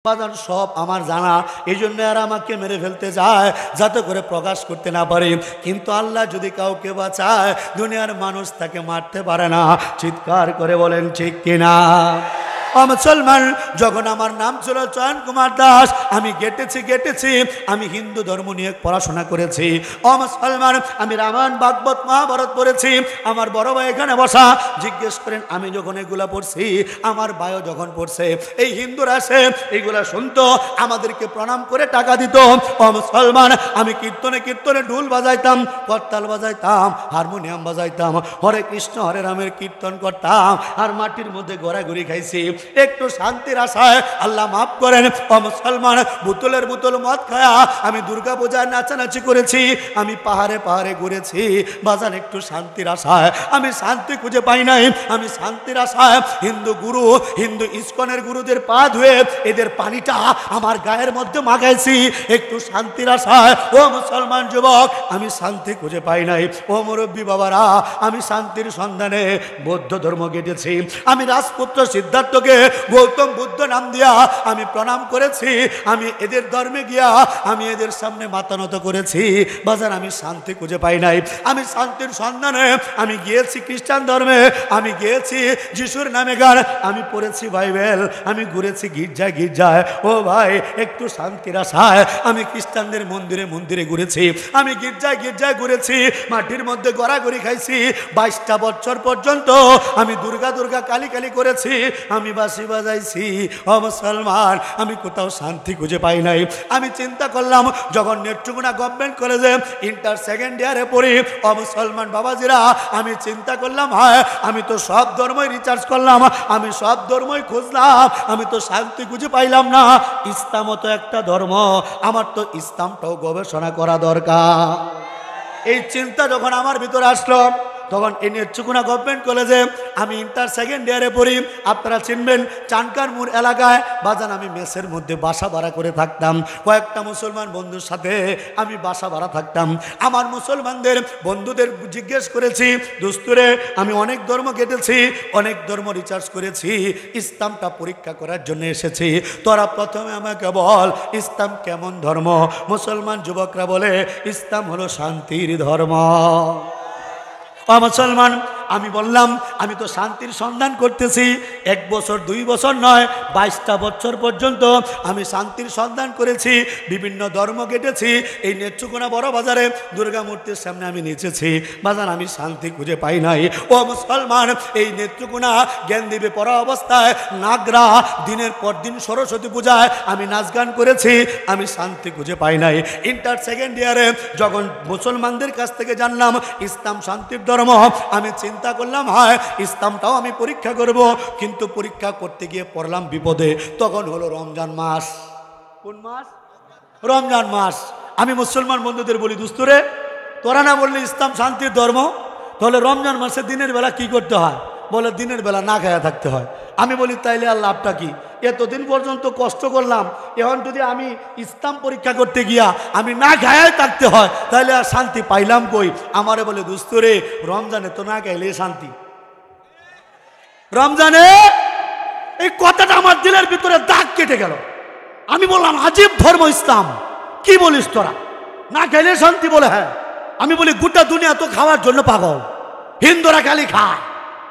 বাজান সব আমার জানা, এই জন্য এরা আমাকে মেরে ফেলতে যায় যাতে করে প্রকাশ করতে না পারে। কিন্তু আল্লাহ যদি কাউকে বাঁচায়, দুনিয়ার মানুষ তাকে মারতে পারে না। চিৎকার করে বলেন ঠিক কিনা? মুসলমান, যখন আমার নাম ছিল চয়ন কুমার দাস, আমি গেটেছি, আমি হিন্দু ধর্ম নিয়ে পড়াশোনা করেছি। মুসলমান, আমি রামায়ণ ভাগবত মহাভারত পড়েছি। আমার বড় ভাই এখানে বসা, জিজ্ঞেস করেন আমি যখন এগুলা পড়ছি, আমার ভাইও যখন পড়ছে, এই হিন্দুরা আসে এইগুলা শুনতো, আমাদেরকে প্রণাম করে টাকা দিত। মুসলমান, আমি কীর্তনে ঢোল বাজাইতাম, করতাল বাজাইতাম, হারমোনিয়াম বাজাইতাম, হরে কৃষ্ণ হরে রামের কীর্তন করতাম, আর মাটির মধ্যে ঘোরাঘুরি খাইছি একটু শান্তির আশায়। আল্লাহ মাফ করেন। মুসলমান, বোতলের বোতল মদ খায়া আমি দুর্গা পূজায় নাচানাচি করেছি, আমি পাহাড়ে ঘুরেছি বাজান একটু শান্তির আশায়। আমি শান্তি খুঁজে পাই নাই। আমি শান্তির আশায় হিন্দু ইস্কনের গুরুদের পা ধুয়ে এদের পানিটা আমার গায়ের মধ্যে মাখাইছি একটু শান্তির আশায়। ও মুসলমান যুবক, আমি শান্তি খুঁজে পাই নাই। ও মুরব্বী বাবারা, আমি শান্তির সন্ধানে বৌদ্ধ ধর্ম গেটেছি। আমি রাজপুত্র সিদ্ধার্থকে গৌতম বুদ্ধ নাম দিয়া আমি প্রণাম করেছি। আমি এদের ধর্মে গিয়া আমি এদের সামনে মাথা নত করেছি। বাজার আমি শান্তি খুঁজে পাই নাই। আমি শান্তির সন্ধানে আমি গিয়েছি খ্রিস্টান ধর্মে, আমি গিয়েছি যিশুর নামে গান, আমি পড়েছি বাইবেল, আমি ঘুরেছি গির্জায়। ও ভাই, একটু শান্তির আশায় আমি খ্রিস্টানদের মন্দিরে ঘুরেছি, আমি গির্জায় ঘুরেছি, মাটির মধ্যে গড়াগড়ি খাইছি। 22টা বছর পর্যন্ত আমি দুর্গা কালী করেছি, আমি বাঁশি বাজাইছি। ও মুসলমান, আমি কোথাও শান্তি খুঁজে পাই নাই। আমি চিন্তা করলাম, যখন নেত্রকোনা গভর্নমেন্ট কলেজে ইন্টার সেকেন্ড ইয়ারে পড়ি, ও মুসলমান বাবাজিরা, আমি চিন্তা করলাম, হয় আমি তো সব ধর্মই রিসার্চ করলাম, আমি সব ধর্মই খুঁজলাম, আমি তো শান্তি খুঁজে পাইলাম না। ইসলামও তো একটা ধর্ম, আমার তো ইসলামটাও গবেষণা করা দরকার। এই চিন্তা যখন আমার ভিতরে আসলো, তখন এই নেত্রকোনা গভর্নমেন্ট কলেজে আমি ইন্টার সেকেন্ড ইয়ারে পড়ি। আপনারা চিনবেন চানকার মোড় এলাকায় বাজান আমি মেসের মধ্যে বাসা ভাড়া করে থাকতাম। কয়েকটা মুসলমান বন্ধুর সাথে আমি বাসা ভাড়া থাকতাম। আমার মুসলমানদের বন্ধুদের জিজ্ঞেস করেছি, দোস্তরে আমি অনেক ধর্ম কেটেছি, অনেক ধর্ম রিসার্চ করেছি, ইসলামটা পরীক্ষা করার জন্য এসেছি, তোরা প্রথমে আমাকে বল ইসলাম কেমন ধর্ম? মুসলমান যুবকরা বলে ইসলাম হলো শান্তির ধর্ম। মুসলমান, আমি বললাম আমি তো শান্তির সন্ধান করতেছি, 1 বছর 2 বছর নয়, 22টা বছর পর্যন্ত আমি শান্তির সন্ধান করেছি, বিভিন্ন ধর্ম কেটেছি। এই নেত্রকোনা বড় বাজারে দুর্গা মূর্তির সামনে আমি নেচেছি, বাজার আমি শান্তি খুঁজে পাই নাই। ও মুসলমান, এই নেত্রকোনা জ্ঞানদ্বীপে পড়া অবস্থায় নাগরা দিনের পর দিন সরস্বতী পূজায় আমি নাচ গান করেছি, আমি শান্তি খুঁজে পাই নাই। ইন্টার সেকেন্ড ইয়ারে যখন মুসলমানদের কাছ থেকে জানলাম ইসলাম শান্তির ধর্ম, আমি চিন্তা করলাম হয় ইসলামটাও আমি পরীক্ষা করব। কিন্তু পরীক্ষা করতে গিয়ে পড়লাম বিপদে। তখন হলো রমজান মাস। কোন মাস? রমজান মাস। আমি মুসলমান বন্ধুদের বলি, দোস্তরে তোরা না বললে ইসলাম শান্তির ধর্ম, তাহলে রমজান মাসে দিনের বেলা কি করতে হয়? বলে দিনের বেলা না খায়া থাকতে হয়। আমি বলি তাইলে আর লাভটা কি? এতদিন পর্যন্ত কষ্ট করলাম, এখন যদি আমি ইসলাম পরীক্ষা করতে গিয়া আমি না খায়াই থাকতে হয়, তাহলে আর শান্তি পাইলাম কই? আমারে বলে দোস্তরে রমজানে তো না খাইলে শান্তি। রমজানে এই কথাটা আমার দিলের ভিতরে দাগ কেটে গেল। আমি বললাম আজীব ধর্ম ইসলাম, কি বলিস তোরা? না খাইলে শান্তি বলে? হ্যাঁ। আমি বলি গোটা দুনিয়া তো খাওয়ার জন্য পাগল, হিন্দুরা খালি খায়।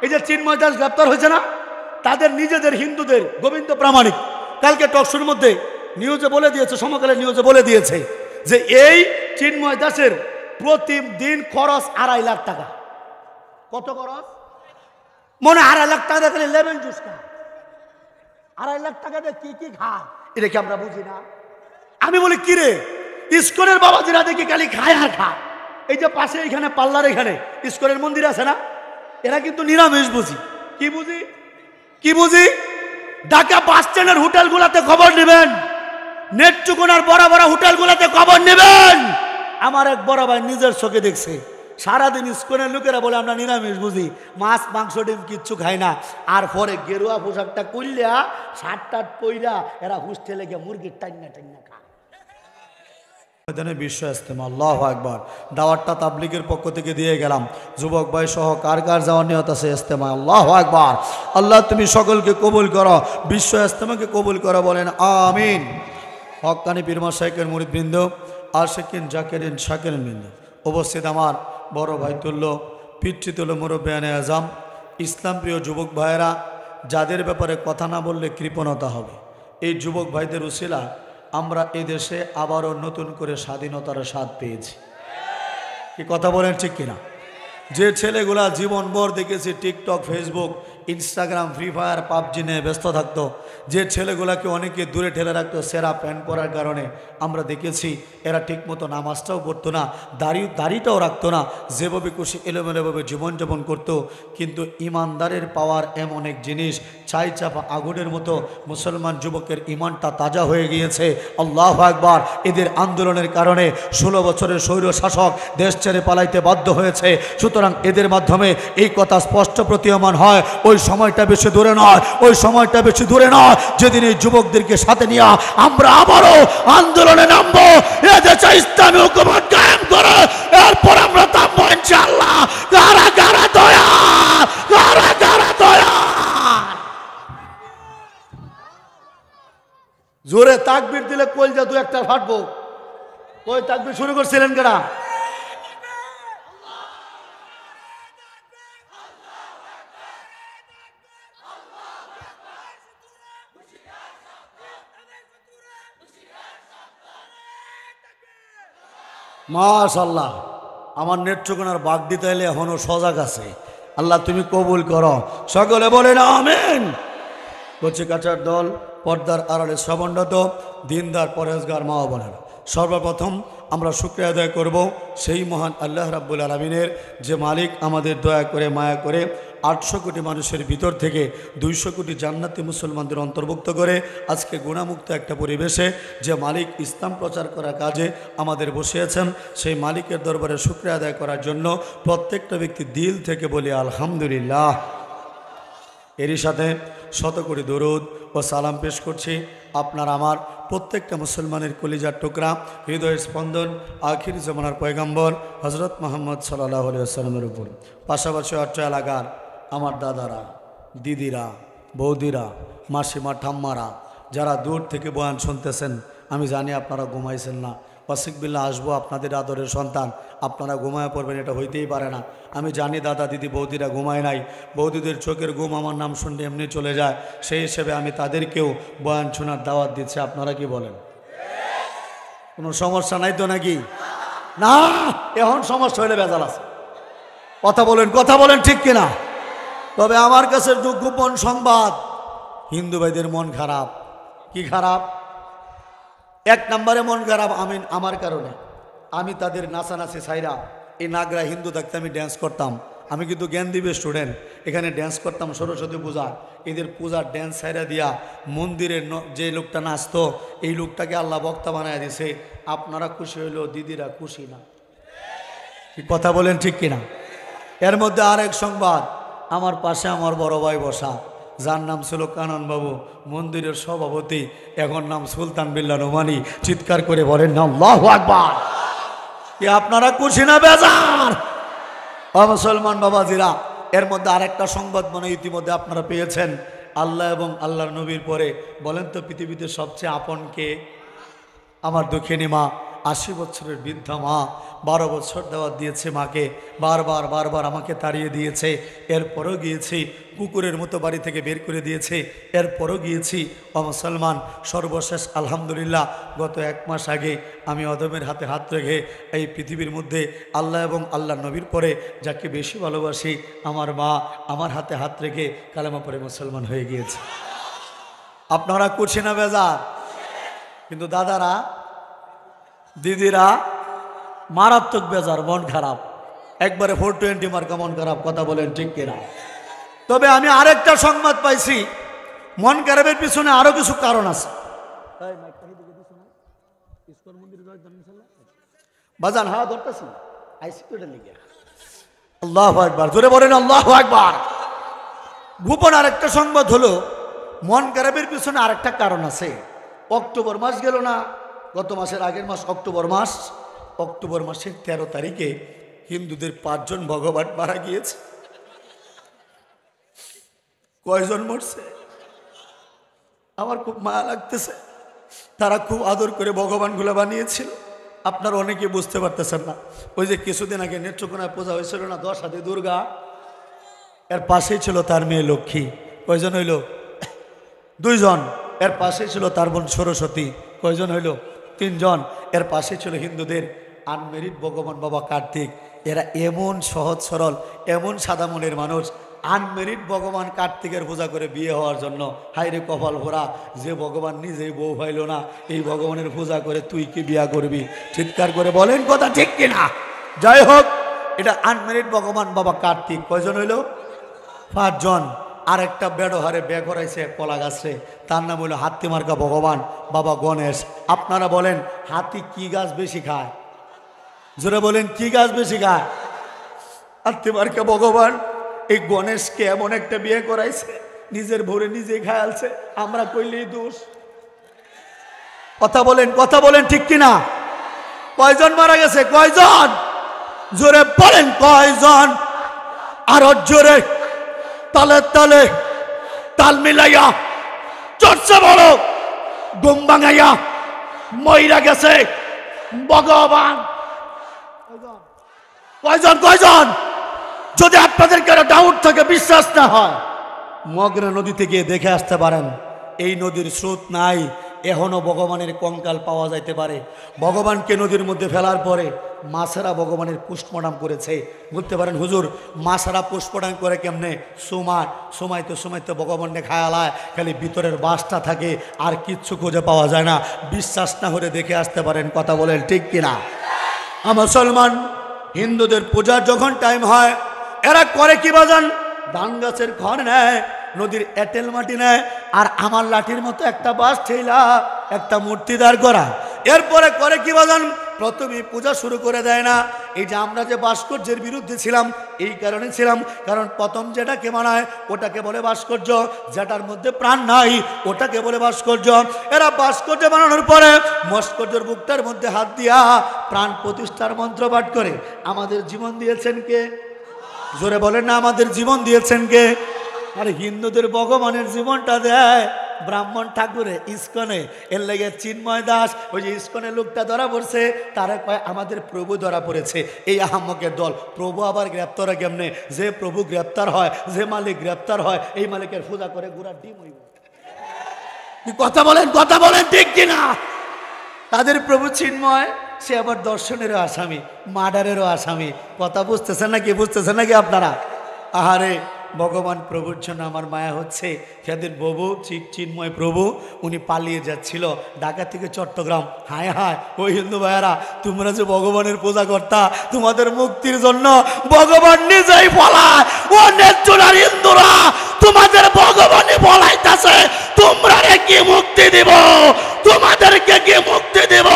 এই যে চিন্ময় দাস গ্রেপ্তার হয়েছে না, তাদের নিজেদের হিন্দুদের গোবিন্দ প্রামাণিক কালকে টকশোর মধ্যে নিউজে বলে দিয়েছে, সমকালের নিউজে বলে দিয়েছে যে এই চিন্ময় দাসের প্রতিদিন খরচ 2.5 লাখ টাকা। কত খরচ? মনে 2.5 লাখ টাকা দেখলে লেমন জুস খায়। 2.5 লাখ টাকা দিয়ে কি খায় এটা কি আমরা বুঝি না? আমি বলি কিরে, ইস্কনের বাবাজিরা দেখি খালি খায় আর খায়। এই যে পাশে এখানে পাল্লার এখানে ইস্কনের মন্দির আছে না, এরা কিন্তু নিরামিষ বুঝি। কি বুঝি? ঢাকা বাস স্ট্যান্ডের হোটেলগুলোতে খবর নেবেন, নেত্রকোনার বড় বড় হোটেলগুলোতে খবর নেবেন। আমার এক বড় ভাই নিজের চোখে দেখছে, সারাদিন ইস্কনের লোকেরা বলে আমরা নিরামিষ বুঝি, মাছ মাংস ডিম কিচ্ছু খাই না। আর পরে গেরুয়া পোশাকটা করলিয়া শার্ট টাট পইরা এরা হোস্টেলে গিয়ে মুরগির টাইনা খায়। বিশ্ব ইজতেমা। আল্লাহু আকবার। দাওয়াতটা তাবলীগের পক্ষ থেকে দিয়ে গেলাম। যুবক ভাই সহ কার কার যাওয়ার নিয়ত আছে ইজতেমা? আল্লাহু আকবার। আল্লাহ তুমি সকলকে কবুল করো, বিশ্ব ইজতেমাকে কবুল করো, বলেন আমিন। হক্কানি পীর মাশায়েখের মুরিদবৃন্দ, আশিকিন জাকিরিন শাকিরিন বৃন্দ, উপস্থিত আমার বড় ভাই তুল্য পিতৃতুল্য মুরব্বিয়ানে আজম, ইসলাম প্রিয় যুবক ভাইয়েরা, যাদের ব্যাপারে কথা না বললে কৃপণতা হবে, এই যুবক ভাইদের উসিলা আমরা এদেশে আবারও নতুন করে স্বাধীনতার স্বাদ পেয়েছি। কি কথা বলেন ঠিক কিনা? যে ছেলেগুলা জীবনভর দেখেছি TikTok, Facebook, Instagram, free fire, PUBG নিয়ে ব্যস্ত থাকতো, যে ছেলেগুলাকে অনেকে দূরে ঠেলে রাখতো সেরা প্যান্ট পরার কারণে, আমরা দেখেছি এরা ঠিকমতো নামাজটাও পড়তো না, দাড়িটাও রাখতো না, যেভাবে খুশি এলোমেলোভাবে জীবনযাপন করতো। কিন্তু ইমানদারের পাওয়ার এমন এক জিনিস, ছাই চাপা আগুনের মতো মুসলমান যুবকের ইমানটা তাজা হয়ে গিয়েছে। আল্লাহু আকবার। এদের আন্দোলনের কারণে 16 বছরের স্বৈর শাসক দেশ ছেড়ে পালাইতে বাধ্য হয়েছে। সুতরাং এদের মাধ্যমে এই কথা স্পষ্ট প্রতীয়মান হয়, ওই সময়টা বেশি দূরে নয়, ওই সময়টা বেশি দূরে নয় যেদিন এই যুবকদেরকে সাথে নিয়ে আমরা আবারও আন্দোলনে নামবো, এদেশে ইসলামী হুকুমত কায়েম করে এরপর আমরা থামবো ইনশাআল্লাহ। কারা কারা দয়া, কারা কারা দয়া। জোরে তাকবীর দিলে কলজা দু একটা ফাটবো। ওই তাকবীর শুরু করছিলেন কেডা? মাশাআল্লাহ। আমার নেত্রকোনার বাগ দিতে এলে এখনো সজাগ আছে। আল্লাহ তুমি কবুল করো, সকলে বলেন আমিন। কচি কাচার দল, পর্দার আড়ালে শ্রবণরত দিনদার পরেজগার মা বোনেরা, সর্বপ্রথম আমরা শুকরিয়া আদায় করব সেই মহান আল্লাহ রাব্বুল আলামিনের, যে মালিক আমাদের দয়া করে মায়া করে 800 কোটি মানুষের ভিতর থেকে 200 কোটি জান্নাতি মুসলমানদের অন্তর্ভুক্ত করে আজকে গুণামুক্ত একটা পরিবেশে যে মালিক ইসলাম প্রচার করার কাজে আমাদের বসিয়েছেন, সেই মালিকের দরবারে শুকরিয়া আদায় করার জন্য প্রত্যেকটা ব্যক্তি দিল থেকে বলি আলহামদুলিল্লাহ। এরই সাথে শত কোটি দরুদ ও সালাম পেশ করছি আপনার আমার প্রত্যেকটা মুসলমানের কলিজার টুকরা, হৃদয়ের স্পন্দন, আখির জমানার পয়গম্বর হজরত মুহাম্মদ সাল্লাল্লাহু আলাইহি ওয়াসাল্লামের উপর। পাশাপাশি অর্থ এলাকার আমার দাদারা, দিদিরা, বৌদিরা, মাসিমা, ঠাম্মারা, যারা দূর থেকে বয়ান শুনতেছেন, আমি জানি আপনারা ঘুমাইছেন না। ওয়াসিকবিল্লাহ আসবো আপনাদের আদরের সন্তান, আপনারা ঘুমায় পড়বেন, এটা হইতেই পারে না। আমি জানি দাদা দিদি বৌদিরা ঘুমায় নাই, বৌদিদের চোখের ঘুম আমার নাম শুনলে এমনি চলে যায়, সেই হিসেবে আমি তাদেরকেও বয়ান শোনার দাওয়াত দিচ্ছি। আপনারা কি বলেন? কোনো সমস্যা নাই তো নাকি? না, এখন সমস্যা হইলে বেজাল আছে। কথা বলেন, কথা বলেন ঠিক কিনা? তবে আমার কাছে গোপন সংবাদ, হিন্দু ভাইদের মন খারাপ। কি খারাপ? 1 নম্বরে মন খারাপ আমার কারণে। আমি তাদের নাচানাচি ছাইরা, এই নাগরা হিন্দু থাকতে আমি ড্যান্স করতাম। আমি কিন্তু জ্ঞানদীপের স্টুডেন্ট, এখানে ড্যান্স করতাম সরস্বতী পূজা। এদের পূজার ড্যান্স ছাইরা দিয়া মন্দিরের যে লোকটা নাচতো, এই লোকটাকে আল্লাহ বক্তা বানায় দিছে। আপনারা খুশি হইলেও দিদিরা খুশি না। কি কথা বলেন ঠিক কিনা? এর মধ্যে আরেক সংবাদ, আমার পাশে আমার বড় ভাই বসা, যার নাম ছিল কানন বাবু, মন্দিরের সভাপতি, এখন নাম সুলতান বিল্লাহ নোমানি। চিৎকার করে বলেন না আল্লাহু আকবার। কি আপনারা খুশি না বেজার? মুসলমান বাবাজিরা, এর মধ্যে আরেকটা সংবাদ মনে ইতিমধ্যে আপনারা পেয়েছেন। আল্লাহ এবং আল্লাহর নবীর পরে বলেন তো পৃথিবীতে সবচেয়ে আপন কে? আমার দুঃখিনী মা, 80 বছরের বৃদ্ধা মা, 12 বছর দাওয়াত দিয়েছে মাকে, বারবার আমাকে তাড়িয়ে দিয়েছে। এরপরও গিয়েছি, কুকুরের মতো বাড়ি থেকে বের করে দিয়েছে, এরপরও গিয়েছি। মুসলমান, সর্বশেষ আলহামদুলিল্লাহ গত 1 মাস আগে আমি অদমের হাতে হাত রেখে এই পৃথিবীর মধ্যে আল্লাহ এবং আল্লাহ নবীর পরে যাকে বেশি ভালোবাসি, আমার মা, আমার হাতে হাত রেখে কালেমা পড়ে মুসলমান হয়ে গিয়েছে। আপনারা করছি না বেজার? কিন্তু দাদারা, দিদিরা মারাত্মক বেজার, মন খারাপ, একবারে 420 মার্কা মন খারাপ। কথা বলেন ঠিক কিনা? তবে আমি আরেকটা সংবাদ পাইছি, মন খারাপের পিছনে আরো কিছু কারণ আছে। বাজান হা ধরতেছি, আল্লাহু আকবার, জোরে বলেন আল্লাহু আকবার। গোপন আরেকটা সংবাদ হলো, মন খারাপের পিছনে আরেকটা কারণ আছে। অক্টোবর মাস গেল না, গত মাসের আগের মাস অক্টোবর মাসের 13 তারিখে হিন্দুদের 5 জন ভগবান মারা গিয়েছে। কয়জন মরছে? আমার খুব মায়া লাগতেছে। তারা খুব আদর করে ভগবানগুলো বানিয়েছিল। আপনারা অনেকে বুঝতে পারতেছেন না। ওই যে কিছুদিন আগে নেত্রকোনায় পূজা হয়েছিল না, 10 হাতে দুর্গা, এর পাশেই ছিল তার মেয়ে লক্ষ্মী। কয়জন হইল? 2 জন। এর পাশে ছিল তার বোন সরস্বতী। কয়জন হইল? 3 জন। এর পাশে ছিল হিন্দুদের আনমেরিড ভগবান বাবা কার্তিক। এরা এমন সহজ সরল, এমন সাদা মনের মানুষ। আনমেরিড ভগবান কার্তিকের পূজা করে বিয়ে হওয়ার জন্য, হাইরে কপাল ভরা, যে ভগবান নিজেই বউ পাইল না, এই ভগবানের পূজা করে তুই কি বিয়া করবি? চিৎকার করে বলেন কথা ঠিক কিনা? যাই হোক, এটা আনমেরিড ভগবান বাবা কার্তিক। কয়জন হইল? 5 জন। আর একটা বেড়োহারে বে করাইছে কলা গাছে, তার নাম হইল হাতি মার্কা ভগবান বাবা গণেশ। আপনারা বলেন হাতি কি গাছ বেশি খায়? জোরে বলেন কি গাছ বেশি খায়? হাতি মার্কা ভগবান এই গণেশকে এমন একটা বিয়ে করাইছে, নিজের ভোরে নিজেই খায়ালছে। আমরা কইলেই দোষ। কথা বলেন ঠিক কিনা? কয়জন মারা গেছে? কয়জন? জোরে বলেন কয়জন? আরো জোরে, তালে তালে তাল মিলাইয়া চর্চা বলো, ঘুম ভাঙাইয়া মইরা গেছে ভগবান। কয়জন? যদি আপনাদের কারো ডাউট থাকে, বিশ্বাস না হয়, মগরা নদীতে গিয়ে দেখে আসতে পারেন। এই নদীর স্রোত নাই, এখনো ভগবানের কঙ্কাল পাওয়া যাইতে পারে। ভগবানকে নদীর মধ্যে ফেলার পরে মাছেরা ভগবানের পোস্টমর্টম করেছে। বলতে পারেন হুজুর মাছেরা পোস্টমর্টম করে কেমনে? সময়তে ভগবানকে খায়ালায়, খালি ভিতরের বাসটা থাকে, আর কিচ্ছু খুঁজে পাওয়া যায় না। বিশ্বাস না হলে দেখে আসতে পারেন। কথা বলেন ঠিক কিনা? মুসলমান হিন্দুদের পূজার যখন টাইম হয়, এরা করে কি বাজান? ধান গাছের খড় নেয়, নদীর এঁটেল মাটি নেয়, আর আমার লাঠির মতো একটা বাঁশ ঠেলা একটা মূর্তি দাঁড় করা। এরপরে করে কি বাজান? প্রথমে পূজা শুরু করে দেয় না। এই যে আমরা যে ভাস্কর্যের বিরুদ্ধে ছিলাম, এই কারণে ছিলাম, কারণ প্রথম যেটাকে বানায় ওটাকে বলে ভাস্কর্য, যেটার মধ্যে প্রাণ নাই ওটাকে বলে ভাস্কর্য। এরা ভাস্কর্য বানানোর পরে ভাস্কর্যের বুকটার মধ্যে হাত দিয়া প্রাণ প্রতিষ্ঠার মন্ত্র পাঠ করে। আমাদের জীবন দিয়েছেন কে? জোরে বলেন না, আমাদের জীবন দিয়েছেন কে? আর হিন্দুদের ভগবানের জীবনটা দেয় ব্রাহ্মণ ঠাকুরে ইস্কনে। এর লেগে চিন্ময় দাস, ওই যে ইস্কনের লোকটা ধরা পড়ছে, তারা কয় আমাদের প্রভু ধরা পড়েছে। এই আহাম্মকের দল। প্রভু আবার গ্রেপ্তার হয় কেমনে? যে প্রভু গ্রেপ্তার হয়, যে মালিক গ্রেপ্তার হয়, এই মালিকের পূজা করে গুড়ার ডিম হইব। কথা বলেন ঠিক কিনা? তাদের প্রভু চিন্ময়, সে আবার দর্শনেরও আসামি, মার্ডারেরও আসামি। কথা বুঝতেছেন নাকি আপনারা? আহারে, ভগবান প্রভুর জন্য আমার মায়া হচ্ছে। সেদিন প্রভু চিন্ময় প্রভু উনি পালিয়ে যাচ্ছিল ঢাকা থেকে চট্টগ্রাম। হায় হায়, ওই হিন্দু ভাইয়ারা, তোমরা যে ভগবানের পূজা করতা, তোমাদের মুক্তির জন্য ভগবান নিজেই বলায়। ও নেত্রকোনার হিন্দুরা, তোমাদের ভগবানই বলাইতেছে তোমরা কি মুক্তি দিব, তোমাদেরকে কি মুক্তি দিব?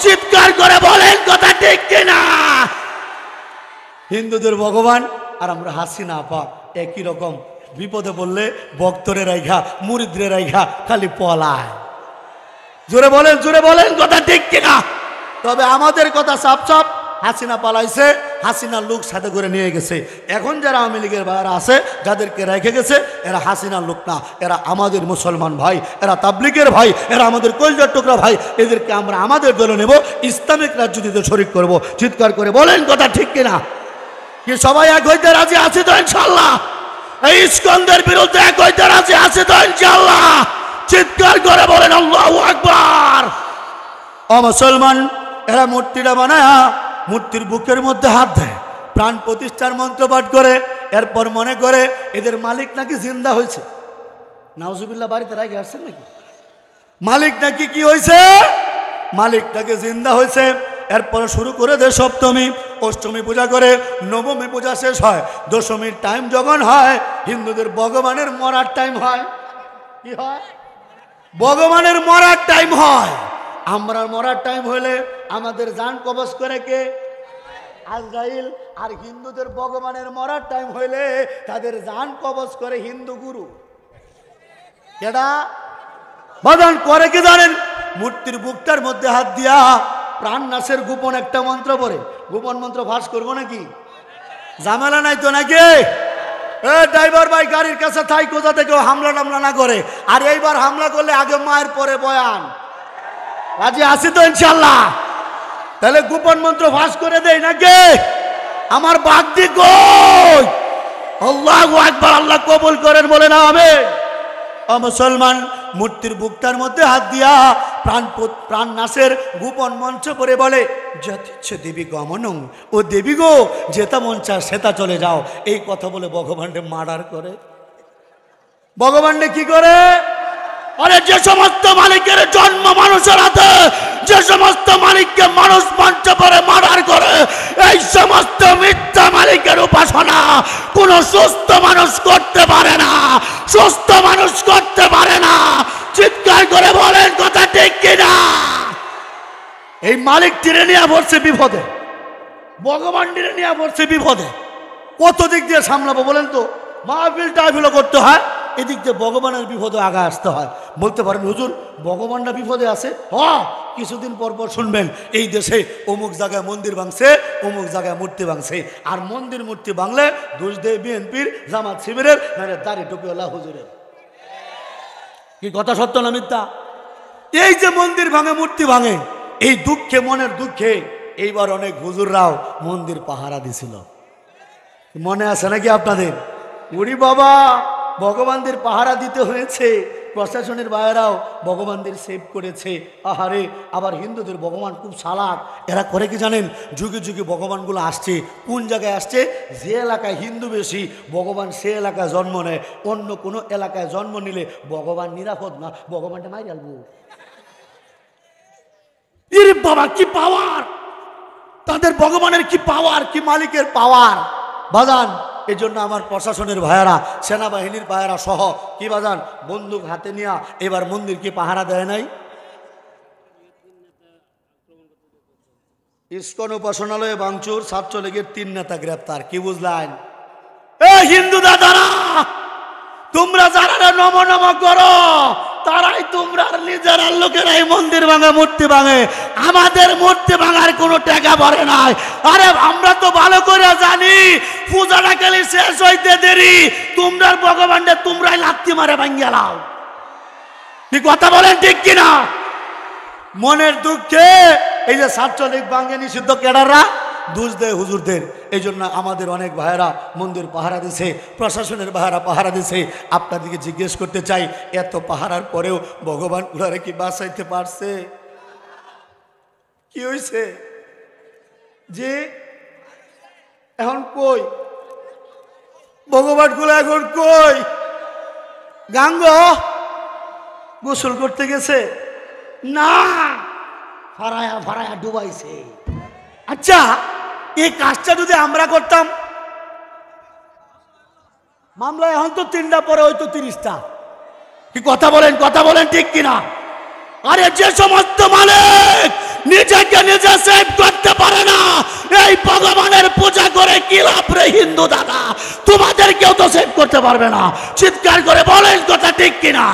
চিৎকার করে বলেন কথা ঠিক কিনা? হিন্দুদের ভগবান আর আমরা হাসিনা আপা একই রকম। বিপদে বললে ভক্তরে রাইখা, মুরিদরে রাইখা খালি পলায়। জোরে বলেন কথা ঠিক কিনা? তবে আমাদের কথা সাপ হাসিনা পালাইছে, হাসিনার লোক সাথে করে নিয়ে গেছে। এখন যারা আওয়ামী লীগের ভাইরা আছে, যাদেরকে রেখে গেছে, এরা হাসিনার লোক না, এরা আমাদের মুসলমান ভাই, এরা তাবলিগের ভাই, এরা আমাদের কলজার টুকরা ভাই। এদেরকে আমরা আমাদের দলে নেব, ইসলামিক রাজনীতিতে শরিক করব। চিৎকার করে বলেন কথা ঠিক কিনা? কি সবাই এক হইতে রাজি আছে তো ইনশাআল্লাহ? এই ইস্কনদের বিরুদ্ধে এক হইতে রাজি আছে তো ইনশাআল্লাহ? চিৎকার করে বলেন আল্লাহু আকবার। ও মুসলমান, এরা মূর্তিটা বানায় মূর্তির বুকের মধ্যে হাত দেয়, প্রাণ প্রতিষ্ঠার মন্ত্র পাঠ করে, এরপর মনে করে এদের মালিক নাকি জিন্দা হয়েছে। নাউজুবিল্লাহ, বাড়িতে রাখি আসছেন নাকি? মালিক নাকি কি হয়েছে? মালিক নাকি জিন্দা হয়েছে। এরপর শুরু করে দেয় সপ্তমী, অষ্টমী পূজা করে, নবমী পূজা শেষ হয়, দশমীর টাইম যখন হয়, হিন্দুদের ভগবানের মরার টাইম হয়। কি হয়? ভগবানের মরার টাইম হয়। আমরা মরার টাইম হইলে আমাদের জান কবজ করে কে? আজরাইল। আর হিন্দুদের ভগবানের মরার টাইম হইলে তাদের জান কবজ করে হিন্দু গুরু। কেডা? বাদান করে কি জানেন? মূর্তির বুকটার মধ্যে হাত দিয়া প্রাণ নাশের গোপন একটা মন্ত্র পড়ে। গোপন মন্ত্র ফাঁস করবো নাকি? ঝামেলা নাই তো নাকি? ড্রাইভার ভাই গাড়ির কাছে থাই, কোথা থেকে হামলা টামলা না করে। আর এইবার হামলা করলে আগে মায়ের পরে বয়ান। রাজি আছি তো ইনশাল্লাহ? তাহলে গোপন মন্ত্র ফাঁস করে দেই নাকি? আমার বাগদি কই? আল্লাহু আকবার, আল্লাহ কবুল করেন, বলে না আমিন। মুসলমান মূর্তির বুকটার মধ্যে হাত দিয়া প্রাণ নাশের গোপন মঞ্চ করে বলে, যতিচ্ছ দেবী গমনং, ও দেবী গো, যেটা মন চায় সেটা চলে যাও। এই কথা বলে ভগবানকে মার্ডার করে। ভগবানকে কি করে? আরে যে সমস্ত মালিকের জন্ম মানুষের হাতে, যে সমস্ত মালিককে মানুষ মঞ্চ করে মার্ডার করে, এই সমস্ত মিথ্যা মালিকের উপাসনা কোন সুস্থ মানুষ করতে পারে না, সুস্থ মানুষ করতে পারে না। চিৎকার করে বলেন কথা ঠিক কিনা? এই মালিক টিরে নিয়ে পড়ছে বিপদে, ভগবান টিরে নিয়ে পড়ছে বিপদে। কত দিক দিয়ে সামলাবো বলেন তো? মাহফিল টাহফিলও করতে হয়, এদিক দিয়ে ভগবানের বিপদে আগে আসতে হয়। বলতে পারেন হুজুর ভগবানরা বিপদে আছে? হ্যাঁ, কিছুদিন পর পর শুনবেন এই দেশে অমুক জায়গায় মন্দির ভাঙছে, অমুক জায়গায় মূর্তি ভাঙছে। আর মন্দির মূর্তি ভাঙলে দোষ দেয় বিএনপির, জামাত শিবিরের, মানে দাড়ি টুপিওয়ালা হুজুরের। কি কথা সত্য না মিথ্যা? এই যে মন্দির ভাঙে, মূর্তি ভাঙে, এই দুঃখে, মনের দুঃখে এইবার অনেক হুজুররাও মন্দির পাহারা দিছিল। মনে আছে নাকি আপনাদের? উড়ি বাবা, ভগবানদের পাহারা দিতে হয়েছে, প্রশাসনের বাইরেও ভগবানদের সেভ করেছে। আহারে, আবার হিন্দুদের ভগবান খুব চালাক। এরা করে কি জানেন? যুগে যুগে ভগবানগুলো আসছে, কোন জায়গায় আসছে? যে এলাকায় হিন্দু বেশি, ভগবান সে এলাকায় জন্ম নেয়। অন্য কোনো এলাকায় জন্ম নিলে ভগবান নিরাপদ না, ভগবানটা মারি আলবো। ইরে বাবা, কি পাওয়ার তাদের! ভগবানের কি পাওয়ার, কি মালিকের পাওয়ার বাজান। এই জন্য আমার প্রশাসনের ভাইয়েরা, সেনাবাহিনীর ভাইয়েরা সহ কি বাজান, বন্দুক হাতে নিয়ে এবার মন্দির কি পাহারা দেয় নাই? ইস্কন উপাসনালয়ে ভাঙচুর, ছাত্রলীগের 3 নেতা গ্রেপ্তার। কি বুঝলেন? হিন্দু দাদারা, তোমরা যারা নম নম করো, তারাই তোমরা নিজের লোকেরাই মন্দির ভাঙে, মূর্তি ভাঙে। আমাদের মূর্তি ভাঙার কোনো টাকা পড়ে নাই। আরে আমরা তো ভালো করে জানি পূজাটা খালি শেষ হইতে দেরি, তোমরা ভগবানটা তোমরাই লাথি মারে ভাঙিয়ে লাও। কি কথা বলেন ঠিক কিনা? মনের দুঃখে এই যে ছাত্রলীগ ভাঙে নিষিদ্ধ ক্যাডাররা দোষ দেয় হুজুরদের। এই জন্য আমাদের অনেক ভাইয়েরা মন্দির পাহারা দিছে, প্রশাসনের ভাইয়েরা পাহারা দিছে। আপনাদেরকে জিজ্ঞেস করতে চাই, এত পাহারার পরেও ভগবান ওনারা কি বাঁচাইতে পারছে? কি হয়েছে যে এখন কই ভগবান গুলো? এখন কই? গাঙ্গ গোসল করতে গেছে না, ফারায়া ফারায়া ডুবাইছে। আচ্ছা, এই কাজটা যদি আমরা করতাম, মামলা এখন তো 3টা পরে হয়তো 30টা। কি কথা বলেন, কথা বলেন ঠিক কিনা? আরে যে সমস্ত মালিক নিজেকে নিজে সেভ করতে পারে না, এই ভগবানের পূজা করে কি লাভ রে হিন্দু দাদা? তোমাদের কেউ তো সেভ করতে পারবে না। চিৎকার করে বলেন কথা ঠিক কিনা?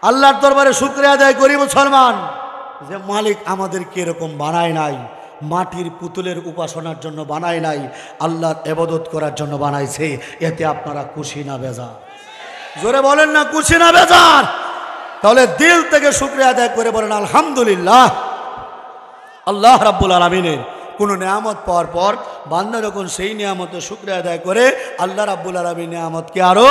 আল্লাহর দরবারে শুকরিয়া আদায় করি মুসলমান, যে মালিক আমাদেরকে এরকম বানায় নাই, মাটির পুতুলের উপাসনার জন্য বানায় নাই, আল্লাহর ইবাদত করার জন্য বানাইছে। এতে আপনারা খুশি না বেজার? জোরে বলেন না খুশি না বেজার? তাহলে দিল থেকে শুকরিয়া আদায় করে বলেন আলহামদুলিল্লাহ। আল্লাহ রাব্বুল আলামিনের কোনো নিয়ামত পাওয়ার পর বান্দা যখন সেই নিয়ামতের শুকরিয়া আদায় করে, আল্লাহ রাব্বুল আলামিন নিয়ামতকে আরো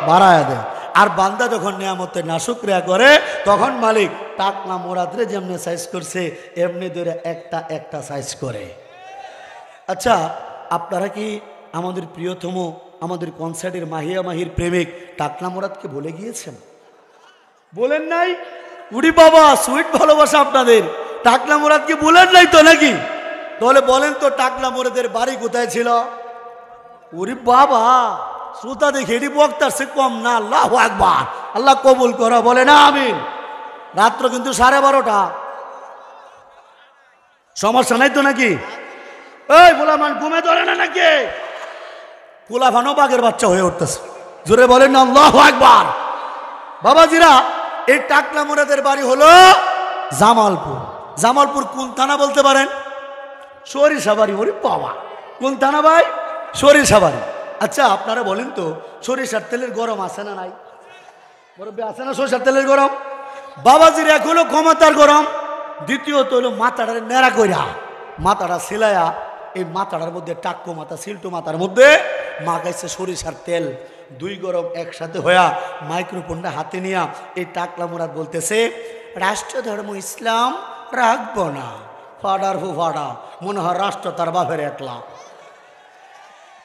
বাড়ায় দেয়। আর বান্দা যখন নিয়ামতের নাশুকরিয়া করে, তখন মালিক টাকলা মোরাদরে যেমনি সাইজ করছে এমনি ধরে একটা একটা সাইজ করে। আচ্ছা, আপনারা কি আমাদের প্রিয়তম, আমাদের কনসার্টের মাহিয়া মাহির প্রেমিক টাকলা মোরাদকে ভুলে গিয়েছেন? বলেন নাই? উড়ি বাবা, সুইট ভালোবাসা আপনাদের। টাকলা মোরাদকে বলেন নাই তো নাকি? তাহলে বলেন তো টাকলা মোরাদের বাড়ি কোথায় ছিল? উড়ি বাবা, শ্রোতা দেখে এটি বক্তার সে কম না। আল্লাহু আকবার, আল্লাহ কবুল করো, বলে না আমিন। রাত্র কিন্তু 12:30। সমস্যা নাই তো নাকি? এই গোলামান ঘুমে ধরে না নাকি? গোলাফানো বাঘের বাচ্চা হয়ে উঠতেছে। জোরে বলেন না আল্লাহু আকবার। বাবাজিরা, এই টাকলা মুরাদের বাড়ি হলো জামালপুর। জামালপুর কোন থানা বলতে পারেন? সরিষাবাড়ি। ওরে বাবা, কোন থানা ভাই? সরিষাবাড়ি। আচ্ছা আপনারা বলেন তো, সরিষার তেলের গরম আছে না নাই? মুরব্বি আছে না সরিষার তেলের গরম? বাবাজির এক হলো ক্ষমতার গরম, দ্বিতীয়ত হলো মাথাটা নেড়া কইরা, মাথাটা সিলাইয়া, এই মাথাটার মধ্যে টাক্কু মাথা, সিল্টু মাথার মধ্যে মাখাইছে সরিষার তেল। দুই গরম একসাথে হইয়া মাইক্রোফোনটা হাতে নিয়া এই টাকলা মুরাদ বলতেছে, রাষ্ট্র ধর্ম ইসলাম রাখবো না। ফাডার হু ফাডা, মনে হয় রাষ্ট্র তার বাপের একলা।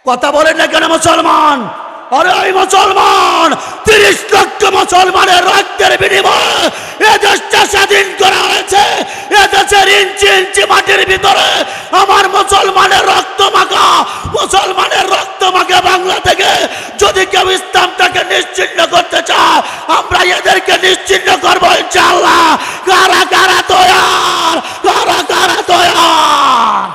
কথা বলেন না কেন মুসলমান? আরে এই মুসলমান, 30 লক্ষ মুসলমানের রক্তের বিনিময়ে এ দেশটা স্বাধীন করা হয়েছে। এ দেশের ইঞ্চি ইঞ্চি মাটির ভিতরে আমার মুসলমানের রক্ত মাখা, মুসলমানের রক্ত মাখা বাংলা থেকে যদি কেউ ইসলামটাকে নিশ্চিহ্ন করতে চায়, আমরা এদেরকে নিশ্চিহ্ন করবো ইনশাআল্লাহ। কারা কারা তৈয়ার? কারা কারা তৈয়ার?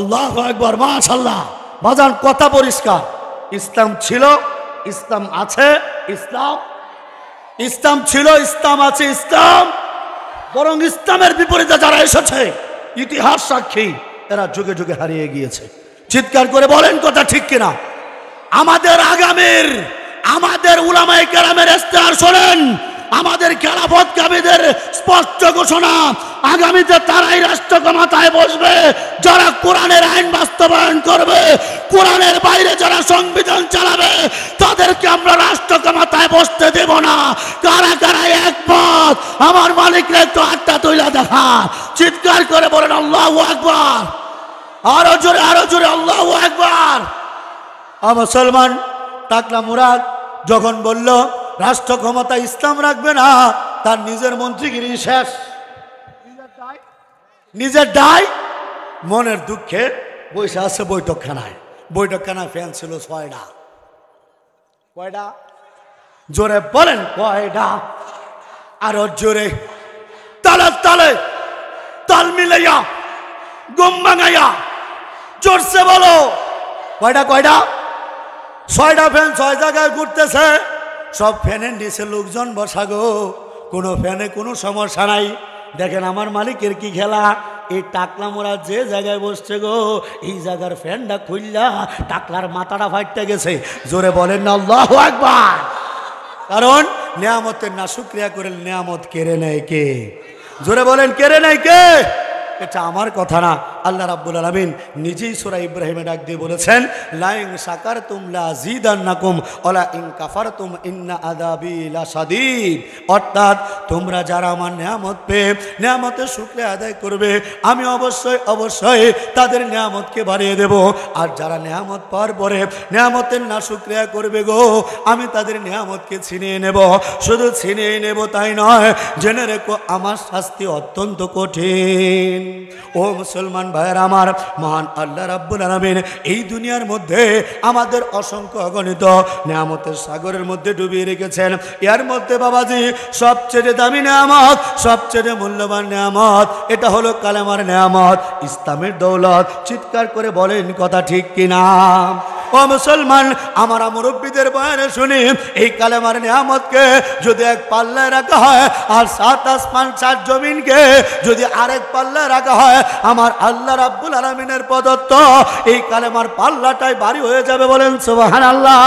আল্লাহু আকবার, মাশাআল্লাহ। বাজান কথা পরিষ্কার, ইসলাম ছিল, ইসলাম আছে, ইসলাম ছিল, ইসলাম আছে, ইসলাম। বরং ইসলামের বিপরীতে যারা এসেছে, ইতিহাস সাক্ষী, এরা যুগে যুগে হারিয়ে গিয়েছে। চিৎকার করে বলেন কথা ঠিক কিনা? আমাদের আগামীর, আমাদের উলামায়ে কেরামের ইস্তেহার শোনেন, আমাদের খেলাফতকামীদের স্পষ্ট ঘোষণা, আগামীতে তারাই রাষ্ট্র ক্ষমতায় বসবে যারা কোরআনের আইন বাস্তবায়ন করবে। কোরআনের বাইরে যারা সংবিধান চালাবে তাদেরকে আমরা রাষ্ট্র ক্ষমতায় বসতে দেব না। কারা কারা একমত? আমার মালিকরা একটু হাতটা তুলে দেখা, চিৎকার করে বলেন আল্লাহু আকবার। আরো জোরে, আরো জোরে আল্লাহু আকবার। মুসলমান টাকলা মুরাদ যখন বলল রাষ্ট্র ক্ষমতা ইসলাম রাখবে না, তার নিজের মন্ত্রীগিরি শেষ, নিজের দায়, মনের দুঃখে বসে আছে বৈঠকখানায়। বৈঠকখানায় ফ্যান ছিল 6টা। কয়টা? জোরে বলেন কয়টা? আরো জোরে, তালে তালে তাল মিলাইয়া, গম ভাঙাইয়া, জোরসে বলো কয়টা? কয়টা? 6টা ফ্যান 6 জায়গায় ঘুরতেছে। সব ফ্যানের নিচে লোকজন বসা গো, কোনো ফ্যানে কোনো সমস্যা নাই। দেখেন আমার মালিকের কি খেলা, এই টাকলা মোড়া যে জায়গায় বসছে গো, এই জায়গার ফ্যানটা খুললা টাকলার মাথাটা ফাটতে গেছে। জোরে বলেন না আল্লাহু আকবার। কারণ নিয়ামতের না শুকরিয়া করে নিয়ামত কেড়ে নেয় কে? জোরে বলেন কেড়ে নেয় কে? এটা আমার কথা না, আল্লাহ রাব্বুল আলামিন নিজেই সূরা ইব্রাহিমে ডাক দিয়ে বলেছেন, লা ইন শাকারতুম লাযীদান্নাকুম ওয়া লা ইন কাফারতুম ইন্না আযাবি লাশাদীদ। অর্থাৎ তোমরা যারা আমার নিয়ামত পেয়ে নিয়ামতের শুকরিয়া আদায় করবে, আমি অবশ্যই অবশ্যই তাদের নিয়ামতকে বাড়িয়ে দেব। আর যারা নিয়ামত পাওয়ার পরে নিয়ামতের না শুকরিয়া করবে গো, আমি তাদের নিয়ামতকে ছিনিয়ে নেব। শুধু ছিনিয়ে নেব তাই নয়, জেনে রেখো আমার শাস্তি অত্যন্ত কঠিন। ও মুসলমান ভাইয়ের আমার, মহান আল্লাহ রাব্বুল আলামিন এই দুনিয়ার মধ্যে আমাদের অসংখ্য অগণিত নিয়ামতের সাগরের মধ্যে ডুবিয়ে রেখেছেন। এর মধ্যে বাবাজি সবচেয়ে দামি নিয়ামত, সবচেয়ে মূল্যবান নিয়ামত, এটা হলো কালেমার নিয়ামত, ইসলামের দৌলত। চিৎকার করে বলেন কথা ঠিক কিনা? ও মুসলমান, আমরা মুরব্বীদের বয়ানে শুনি এই কালেমার নিয়ামতকে যদি এক পাল্লায় রাখা হয়, আর 7 আসমান 7 জমিনকে যদি আরেক পাল্লায় রাখা হয়, আমার আল্লাহ রাব্বুল আলামিনের প্রদত্ত এই কালেমার পাল্লাটাই ভারী হয়ে যাবে। বলেন সুবহানাল্লাহ।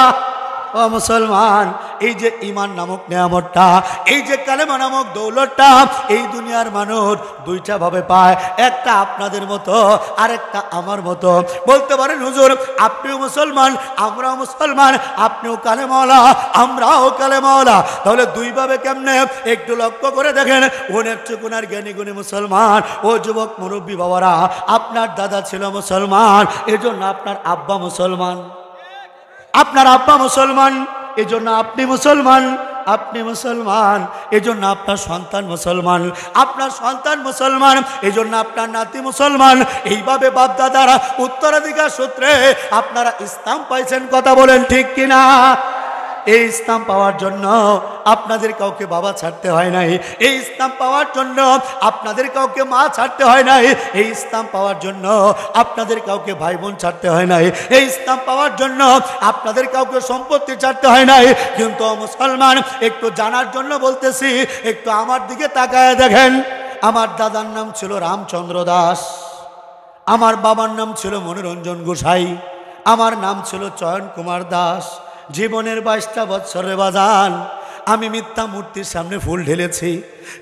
ও মুসলমান, এই যে ঈমান নামক নিয়ামতটা, এই যে কালেমা নামক দৌলতটা, এই দুনিয়ার মানুষ দুইটা ভাবে পায়, একটা আপনাদের মতো, আরেকটা আমার মতো। বলতে পারেন হুজুর আপনিও মুসলমান, আমরাও মুসলমান, আপনিও কালেমাওয়ালা, আমরাও কালেমাওয়ালা, তাহলে দুইভাবে কেমনে? একটু লক্ষ্য করে দেখেন, ওনের চুকুনার জ্ঞানী গুণী মুসলমান। ও যুবক মুরব্বী বাবারা, আপনার দাদা ছিল মুসলমান, এজন্য আপনার আব্বা মুসলমান, আপনার আব্বা মুসলমান, এজন্য আপনি মুসলমান, আপনি মুসলমান, এজন্য আপনার সন্তান মুসলমান, আপনার সন্তান মুসলমান, এজন্য আপনার নাতি মুসলমান। এইভাবে বাপ দাদারা উত্তরাধিকার সূত্রে আপনারা ইসলাম পাইছেন। কথা বলেন ঠিক কিনা? এই ইসলাম পাওয়ার জন্য আপনাদের কাউকে বাবা ছাড়তে হয় নাই, এই ইসলাম পাওয়ার জন্য আপনাদের কাউকে মা ছাড়তে হয় নাই, এই ইসলাম পাওয়ার জন্য আপনাদের কাউকে ভাই বোন ছাড়তে হয় নাই, এই ইসলাম পাওয়ার জন্য আপনাদের কাউকে সম্পত্তি ছাড়তে হয় নাই। কিন্তু মুসলমান, একটু জানার জন্য বলতেছি, একটু আমার দিকে তাকায় দেখেন। আমার দাদার নাম ছিল রামচন্দ্র দাস, আমার বাবার নাম ছিল মনোরঞ্জন গোসাই, আমার নাম ছিল চয়ন কুমার দাস। জীবনের 22টা বছরের বাজান আমি মিথ্যা মূর্তির সামনে ফুল ঢেলেছি।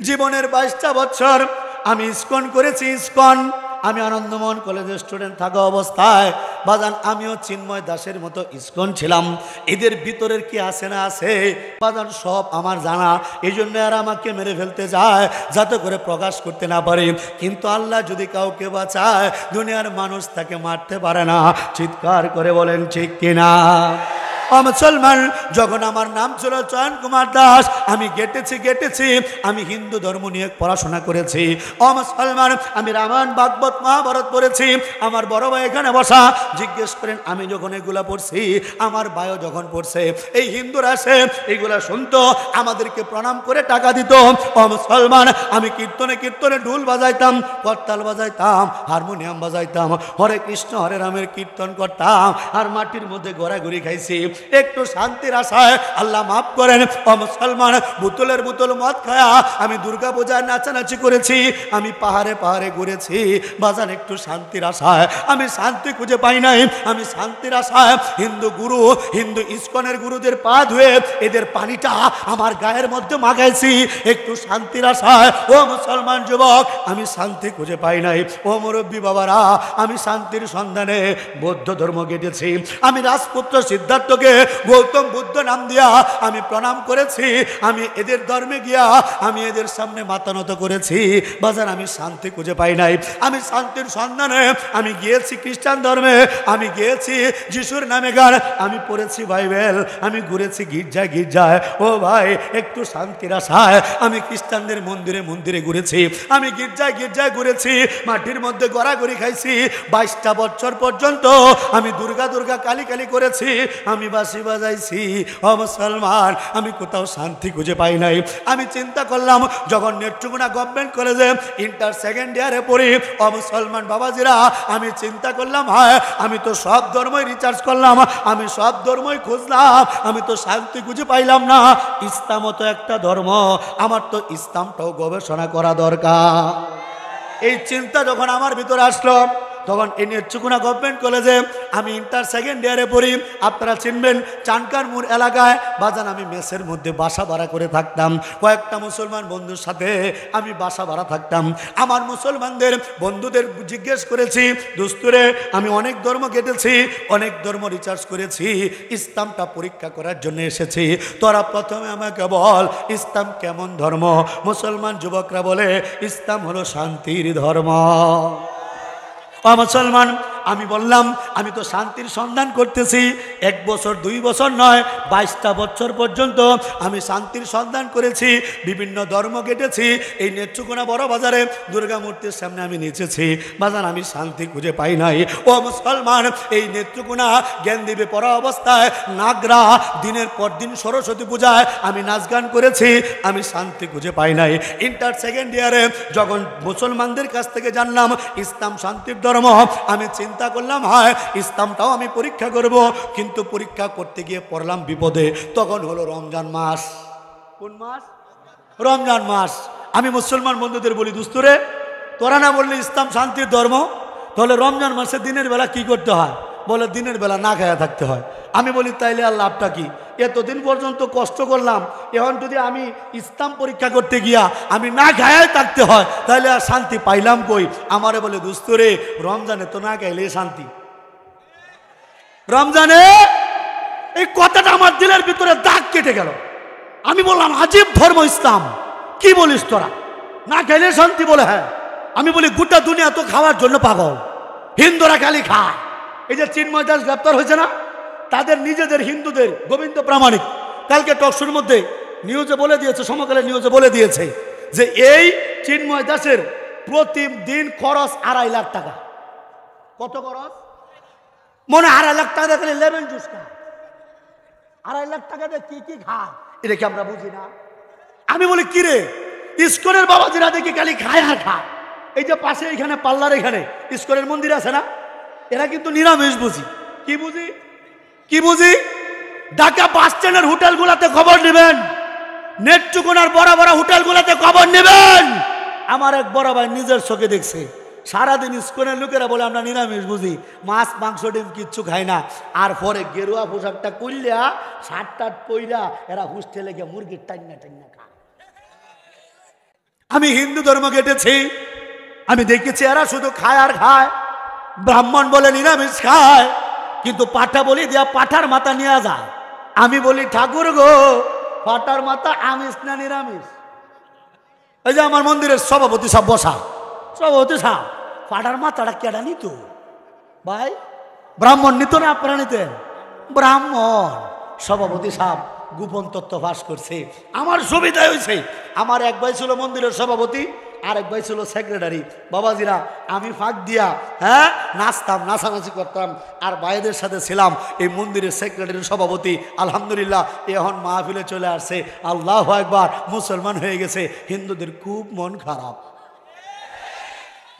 জীবনের 22টা বছর আমি ইস্কন করেছি, ইস্কন। আমি আনন্দমোহন কলেজের স্টুডেন্ট থাকা অবস্থায় বাজান আমিও চিন্ময় দাসের মতো ইস্কন ছিলাম। এদের ভিতরের কি আছে না আছে বাজান সব আমার জানা। এই জন্য আর আমাকে মেরে ফেলতে যায় যাতে করে প্রকাশ করতে না পারি। কিন্তু আল্লাহ যদি কাউকে বাঁচায়, দুনিয়ার মানুষ তাকে মারতে পারে না। চিৎকার করে বলেন ঠিক কিনা? মুসলমান, যখন আমার নাম ছিল চয়ন কুমার দাস, আমি গেটেছি, আমি হিন্দু ধর্ম নিয়ে পড়াশোনা করেছি। মুসলমান, আমি রামায়ণ ভাগবত মহাভারত পড়েছি। আমার বড় ভাই এখানে বসা, জিজ্ঞেস করেন আমি যখন এগুলা পড়ছি, আমার ভাইও যখন পড়ছে, এই হিন্দুরা আসে এইগুলা শুনতো, আমাদেরকে প্রণাম করে টাকা দিত। মুসলমান, আমি কীর্তনে ঢোল বাজাইতাম, করতাল বাজাইতাম, হারমোনিয়াম বাজাইতাম, হরে কৃষ্ণ হরে রামের কীর্তন করতাম, আর মাটির মধ্যে ঘোরাঘুরি খাইছি একটু শান্তির আশায়। আল্লাহ মাফ করেন। মুসলমান, বোতলের বোতল মদ খায়া আমি দুর্গা পূজায় নাচানাচি করেছি, আমি পাহাড়ে পাহাড়ে ঘুরেছি বাজান একটু শান্তির আশায়। আমি শান্তি খুঁজে পাই নাই। আমি শান্তির আশায় হিন্দু গুরু, হিন্দু ইস্কনের গুরুদের পা ধুয়ে এদের পানিটা আমার গায়ের মধ্যে মাখাইছি একটু শান্তির আশায়। ও মুসলমান যুবক, আমি শান্তি খুঁজে পাই নাই। ও মুরব্বী বাবারা, আমি শান্তির সন্ধানে বৌদ্ধ ধর্ম গেটেছি। আমি রাজপুত্র সিদ্ধার্থকে গৌতম বুদ্ধ নাম দিয়া আমি প্রণাম করেছি। আমি এদের ধর্মে গিয়া আমি এদের সামনে মাথা নত করেছি বাজার, আমি শান্তি খুঁজে পাই নাই। আমি শান্তির সন্ধানে আমি গিয়েছি খ্রিস্টান ধর্মে, আমি গিয়েছি যিশুর নামে গান, আমি পড়েছি বাইবেল, আমি ঘুরেছি গির্জায়। ও ভাই, একটু শান্তির আশায় আমি খ্রিস্টানদের মন্দিরে ঘুরেছি, আমি গির্জায় ঘুরেছি, মাটির মধ্যে গড়াগড়ি খাইছি। 22টা বছর পর্যন্ত আমি দুর্গা কালী করেছি, আমি বাঁশি বাজাইছি। মুসলমান, আমি কোথাও শান্তি খুঁজে পাই নাই। আমি চিন্তা করলাম, যখন নেত্রকোনা গভর্নমেন্ট কলেজে ইন্টার সেকেন্ড ইয়ারে পড়ি, মুসলমান বাবাজিরা, আমি চিন্তা করলাম, হ্যাঁ আমি তো সব ধর্মই রিসার্চ করলাম, আমি সব ধর্মই খুঁজলাম, আমি তো শান্তি খুঁজে পাইলাম না। ইসলামও তো একটা ধর্ম, আমার তো ইসলামটাও গবেষণা করা দরকার। এই চিন্তা যখন আমার ভিতরে আসলো, তখন এই নেত্রকোনা গভর্নমেন্ট কলেজে আমি ইন্টার সেকেন্ড ইয়ারে পড়ি। আপনারা চিনবেন চানকার মোড় এলাকায় বাজান আমি মেসের মধ্যে বাসা ভাড়া করে থাকতাম। কয়েকটা মুসলমান বন্ধুর সাথে আমি বাসা ভাড়া থাকতাম। আমার মুসলমানদের বন্ধুদের জিজ্ঞেস করেছি, দোস্তরে আমি অনেক ধর্ম কেটেছি, অনেক ধর্ম রিসার্চ করেছি, ইসলামটা পরীক্ষা করার জন্য এসেছি, তোরা প্রথমে আমাকে বল ইসলাম কেমন ধর্ম? মুসলমান যুবকরা বলে ইসলাম হলো শান্তির ধর্ম। মুসলমান, আমি বললাম আমি তো শান্তির সন্ধান করতেছি, 1 বছর 2 বছর নয়, 22টা বছর পর্যন্ত আমি শান্তির সন্ধান করেছি, বিভিন্ন ধর্ম কেটেছি। এই নেত্রকোনা বড় বাজারে দুর্গা মূর্তির সামনে আমি নেচেছি বাজার, আমি শান্তি খুঁজে পাই নাই। ও মুসলমান, এই নেত্রকোনা জ্ঞানদ্বীপে পড়া অবস্থায় নাগরা দিনের পর দিন সরস্বতী পূজায় আমি নাচ গান করেছি, আমি শান্তি খুঁজে পাই নাই। ইন্টার সেকেন্ড ইয়ারে যখন মুসলমানদের কাছ থেকে জানলাম ইসলাম শান্তির ধর্ম, আমি চিন্তা করলাম হয় ইসলামটাও আমি পরীক্ষা করব। কিন্তু পরীক্ষা করতে গিয়ে পড়লাম বিপদে। তখন হলো রমজান মাস। কোন মাস? রমজান মাস। আমি মুসলমান বন্ধুদের বলি, দোস্তরে তোরা না বললে ইসলাম শান্তির ধর্ম, তাহলে রমজান মাসে দিনের বেলা কি করতে হয়? বলে দিনের বেলা না খায়া থাকতে হয়। আমি বলি তাইলে আর লাভটা কি? এতদিন পর্যন্ত কষ্ট করলাম, এখন যদি আমি ইসলাম পরীক্ষা করতে গিয়া আমি না খায়াই থাকতে হয়, তাহলে আর শান্তি পাইলাম কই? আমারে বলে দোস্তরে রমজানে তো না খাইলে শান্তি। রমজানে এই কথাটা আমার দিলের ভিতরে দাগ কেটে গেল। আমি বললাম আজীব ধর্ম ইসলাম, কি বলিস তোরা? না খাইলে শান্তি বলে? হ্যাঁ। আমি বলি গোটা দুনিয়া তো খাওয়ার জন্য পাগল, হিন্দুরা খালি খায়। এই যে চিন্ময় দাস গ্রেপ্তার হয়েছে না, তাদের নিজেদের হিন্দুদের গোবিন্দ প্রামাণিক কালকে টকশোর মধ্যে নিউজে বলে দিয়েছে, সমকালের নিউজে বলে দিয়েছে যে এই চিন্ময় দাসের প্রতিদিন খরচ 2.5 লাখ টাকা। কত খরচ? মনে 2.5 লাখ টাকা দেখলে লেমন জুস খায়। 2.5 লাখ টাকা দিয়ে কি কি খায় এটা কি আমরা বুঝি না? আমি বলি কি রে, ইস্কনের বাবাজিরা দেখি খালি খায় আর খায়। এই যে পাশে এখানে পাল্লার এখানে ইস্কনের মন্দির আছে না, এরা কিন্তু নিরামিষ বুঝি। কি বুঝি? কি বুঝি? ঢাকা বাস স্ট্যান্ডের হোটেলগুলোতে খবর নেবেন, নেত্রকোনার বড় বড় হোটেলগুলোতে খবর নেবেন। আমার এক বড় ভাই নিজের চোখে দেখছে, সারাদিন ইস্কনের লোকেরা বলে আমরা নিরামিষ বুঝি, মাছ মাংস ডিম কিচ্ছু খাই না। আর পরে গেরুয়া পোশাকটা কইলা শার্ট টাট পইরা এরা হোস্টেলে গিয়ে মুরগির টাইনা টাইনা খায়। আমি হিন্দু ধর্ম কেটেছি, আমি দেখেছি এরা শুধু খায় আর খায়। ব্রাহ্মণ বলে নিরামিষ খায়, কিন্তু পাঠা বলি দিয়া পাঠার মাথা নিয়ে যায়। আমি বলি ঠাকুর গো, পাঠার মাথা আমিষ না নিরামিষ? এই যে আমার মন্দিরের সভাপতি সব বসা, সভাপতি সাহেব পাঠার মাথাটা কেডা নিত ভাই? ব্রাহ্মণ নিত না আপনারা নিতেন? ব্রাহ্মণ সভাপতি সাহেব গোপন তত্ত্ব ফাঁস করছে। আমার সুবিধা হয়েছে, আমার এক ভাই ছিল মন্দিরের সভাপতি, আরেক ভাই ছিল সেক্রেটারি। বাবাজিরা আমি ফাঁক দিয়া নাচতাম, নাচানাচি করতাম, আর ভাইদের সাথে ছিলাম এই মন্দিরের সেক্রেটারি সভাপতি। আলহামদুলিল্লাহ এখন মাহফিলে চলে আসছে, আল্লাহু আকবার, মুসলমান হয়ে গেছে। হিন্দুদের খুব মন খারাপ,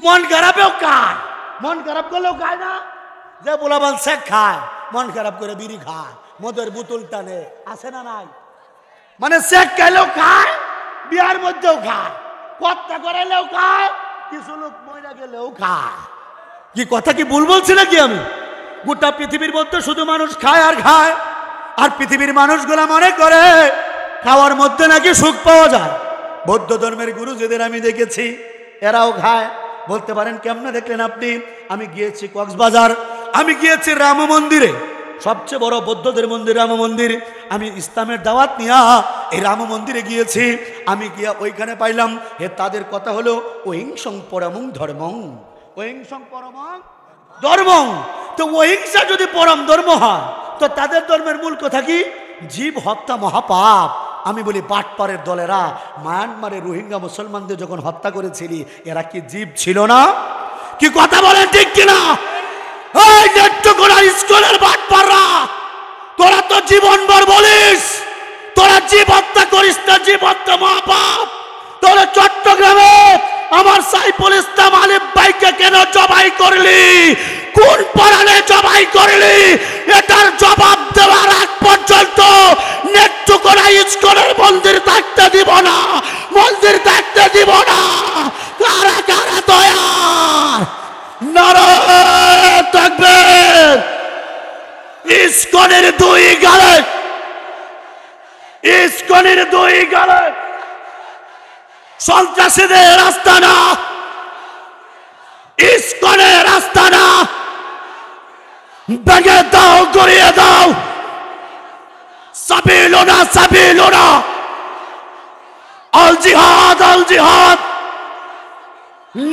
মন খারাপেও খায়, মন খারাপ করলেও খায় না। যে পোলাপান শেখ খায়, মন খারাপ করে বিড়ি খায়, মদের বোতল টানে, আছে না নাই? মানে শেখ খাইলেও খায়, বিয়ার মধ্যেও খায়, কথা করাইলেও খায়, কিছু লোক মহিলা গেলেও খায়। কি কথা কি ভুল বলছি নাকি আমি? গোটা পৃথিবীর মধ্যে শুধু মানুষ খায় আর খায়, আর পৃথিবীর মানুষগুলা মনে করে খাওয়ার মধ্যে নাকি সুখ পাওয়া যায়। বৌদ্ধ ধর্মের গুরুজিদের আমি দেখেছি এরাও খায়। বলতে পারেন কেমনে দেখলেন আপনি? আমি গিয়েছি কক্সবাজার, আমি গিয়েছি রাম মন্দিরে, সবচেয়ে বড় বৌদ্ধদের মন্দির রাম মন্দির। আমি ইসলামের দাওয়াত নিয়ে এই রাম মন্দিরে গিয়েছি। আমি গিয়া ওইখানে পাইলাম তাদের কথা হলো অহিংসং পরমং ধর্মং, অহিংসং পরমং ধর্মং। তো অহিংসা যদি পরম ধর্ম হয়, তো তাদের ধর্মের মূল কথা কি? জীব হত্যা মহাপাপ। আমি বলি বাটপারের দলেরা মায়ানমারে রোহিঙ্গা মুসলমানদের যখন হত্যা করেছিলি, এরা কি জীব ছিল না? কি কথা বলেন ঠিক কিনা? এই নেত্রকোনার স্কুলের বাটপাররা, তোরা তো জীবনভর বলিস তোরা জীব হত্যা করিস না, জীব হত্যা মহাপাপ। তোরা চট্টগ্রামে আমার সাইফুল ইসলাম আলিফ ভাইকে কেন জবাই করলি? কোন পরাণে জবাই করলি? এটার জবাব দেওয়ার আগ পর্যন্ত নেত্রকোনা স্কুলের মন্দির থাকতে দিব না, মন্দির থাকতে দিব না। কারা কারা তৈয়ার? নারায়ে তাকবীর। ইস্কনের দুই গালে, ইস্কনের দুই গালে সন্ত্রাসীদের রাস্তা না, ইস্কনের রাস্তা না। ভেঙে দাও, গড়িয়ে দাও। সাবিলুনা সাবিলুনা, আল জিহাদ আল জিহাদ।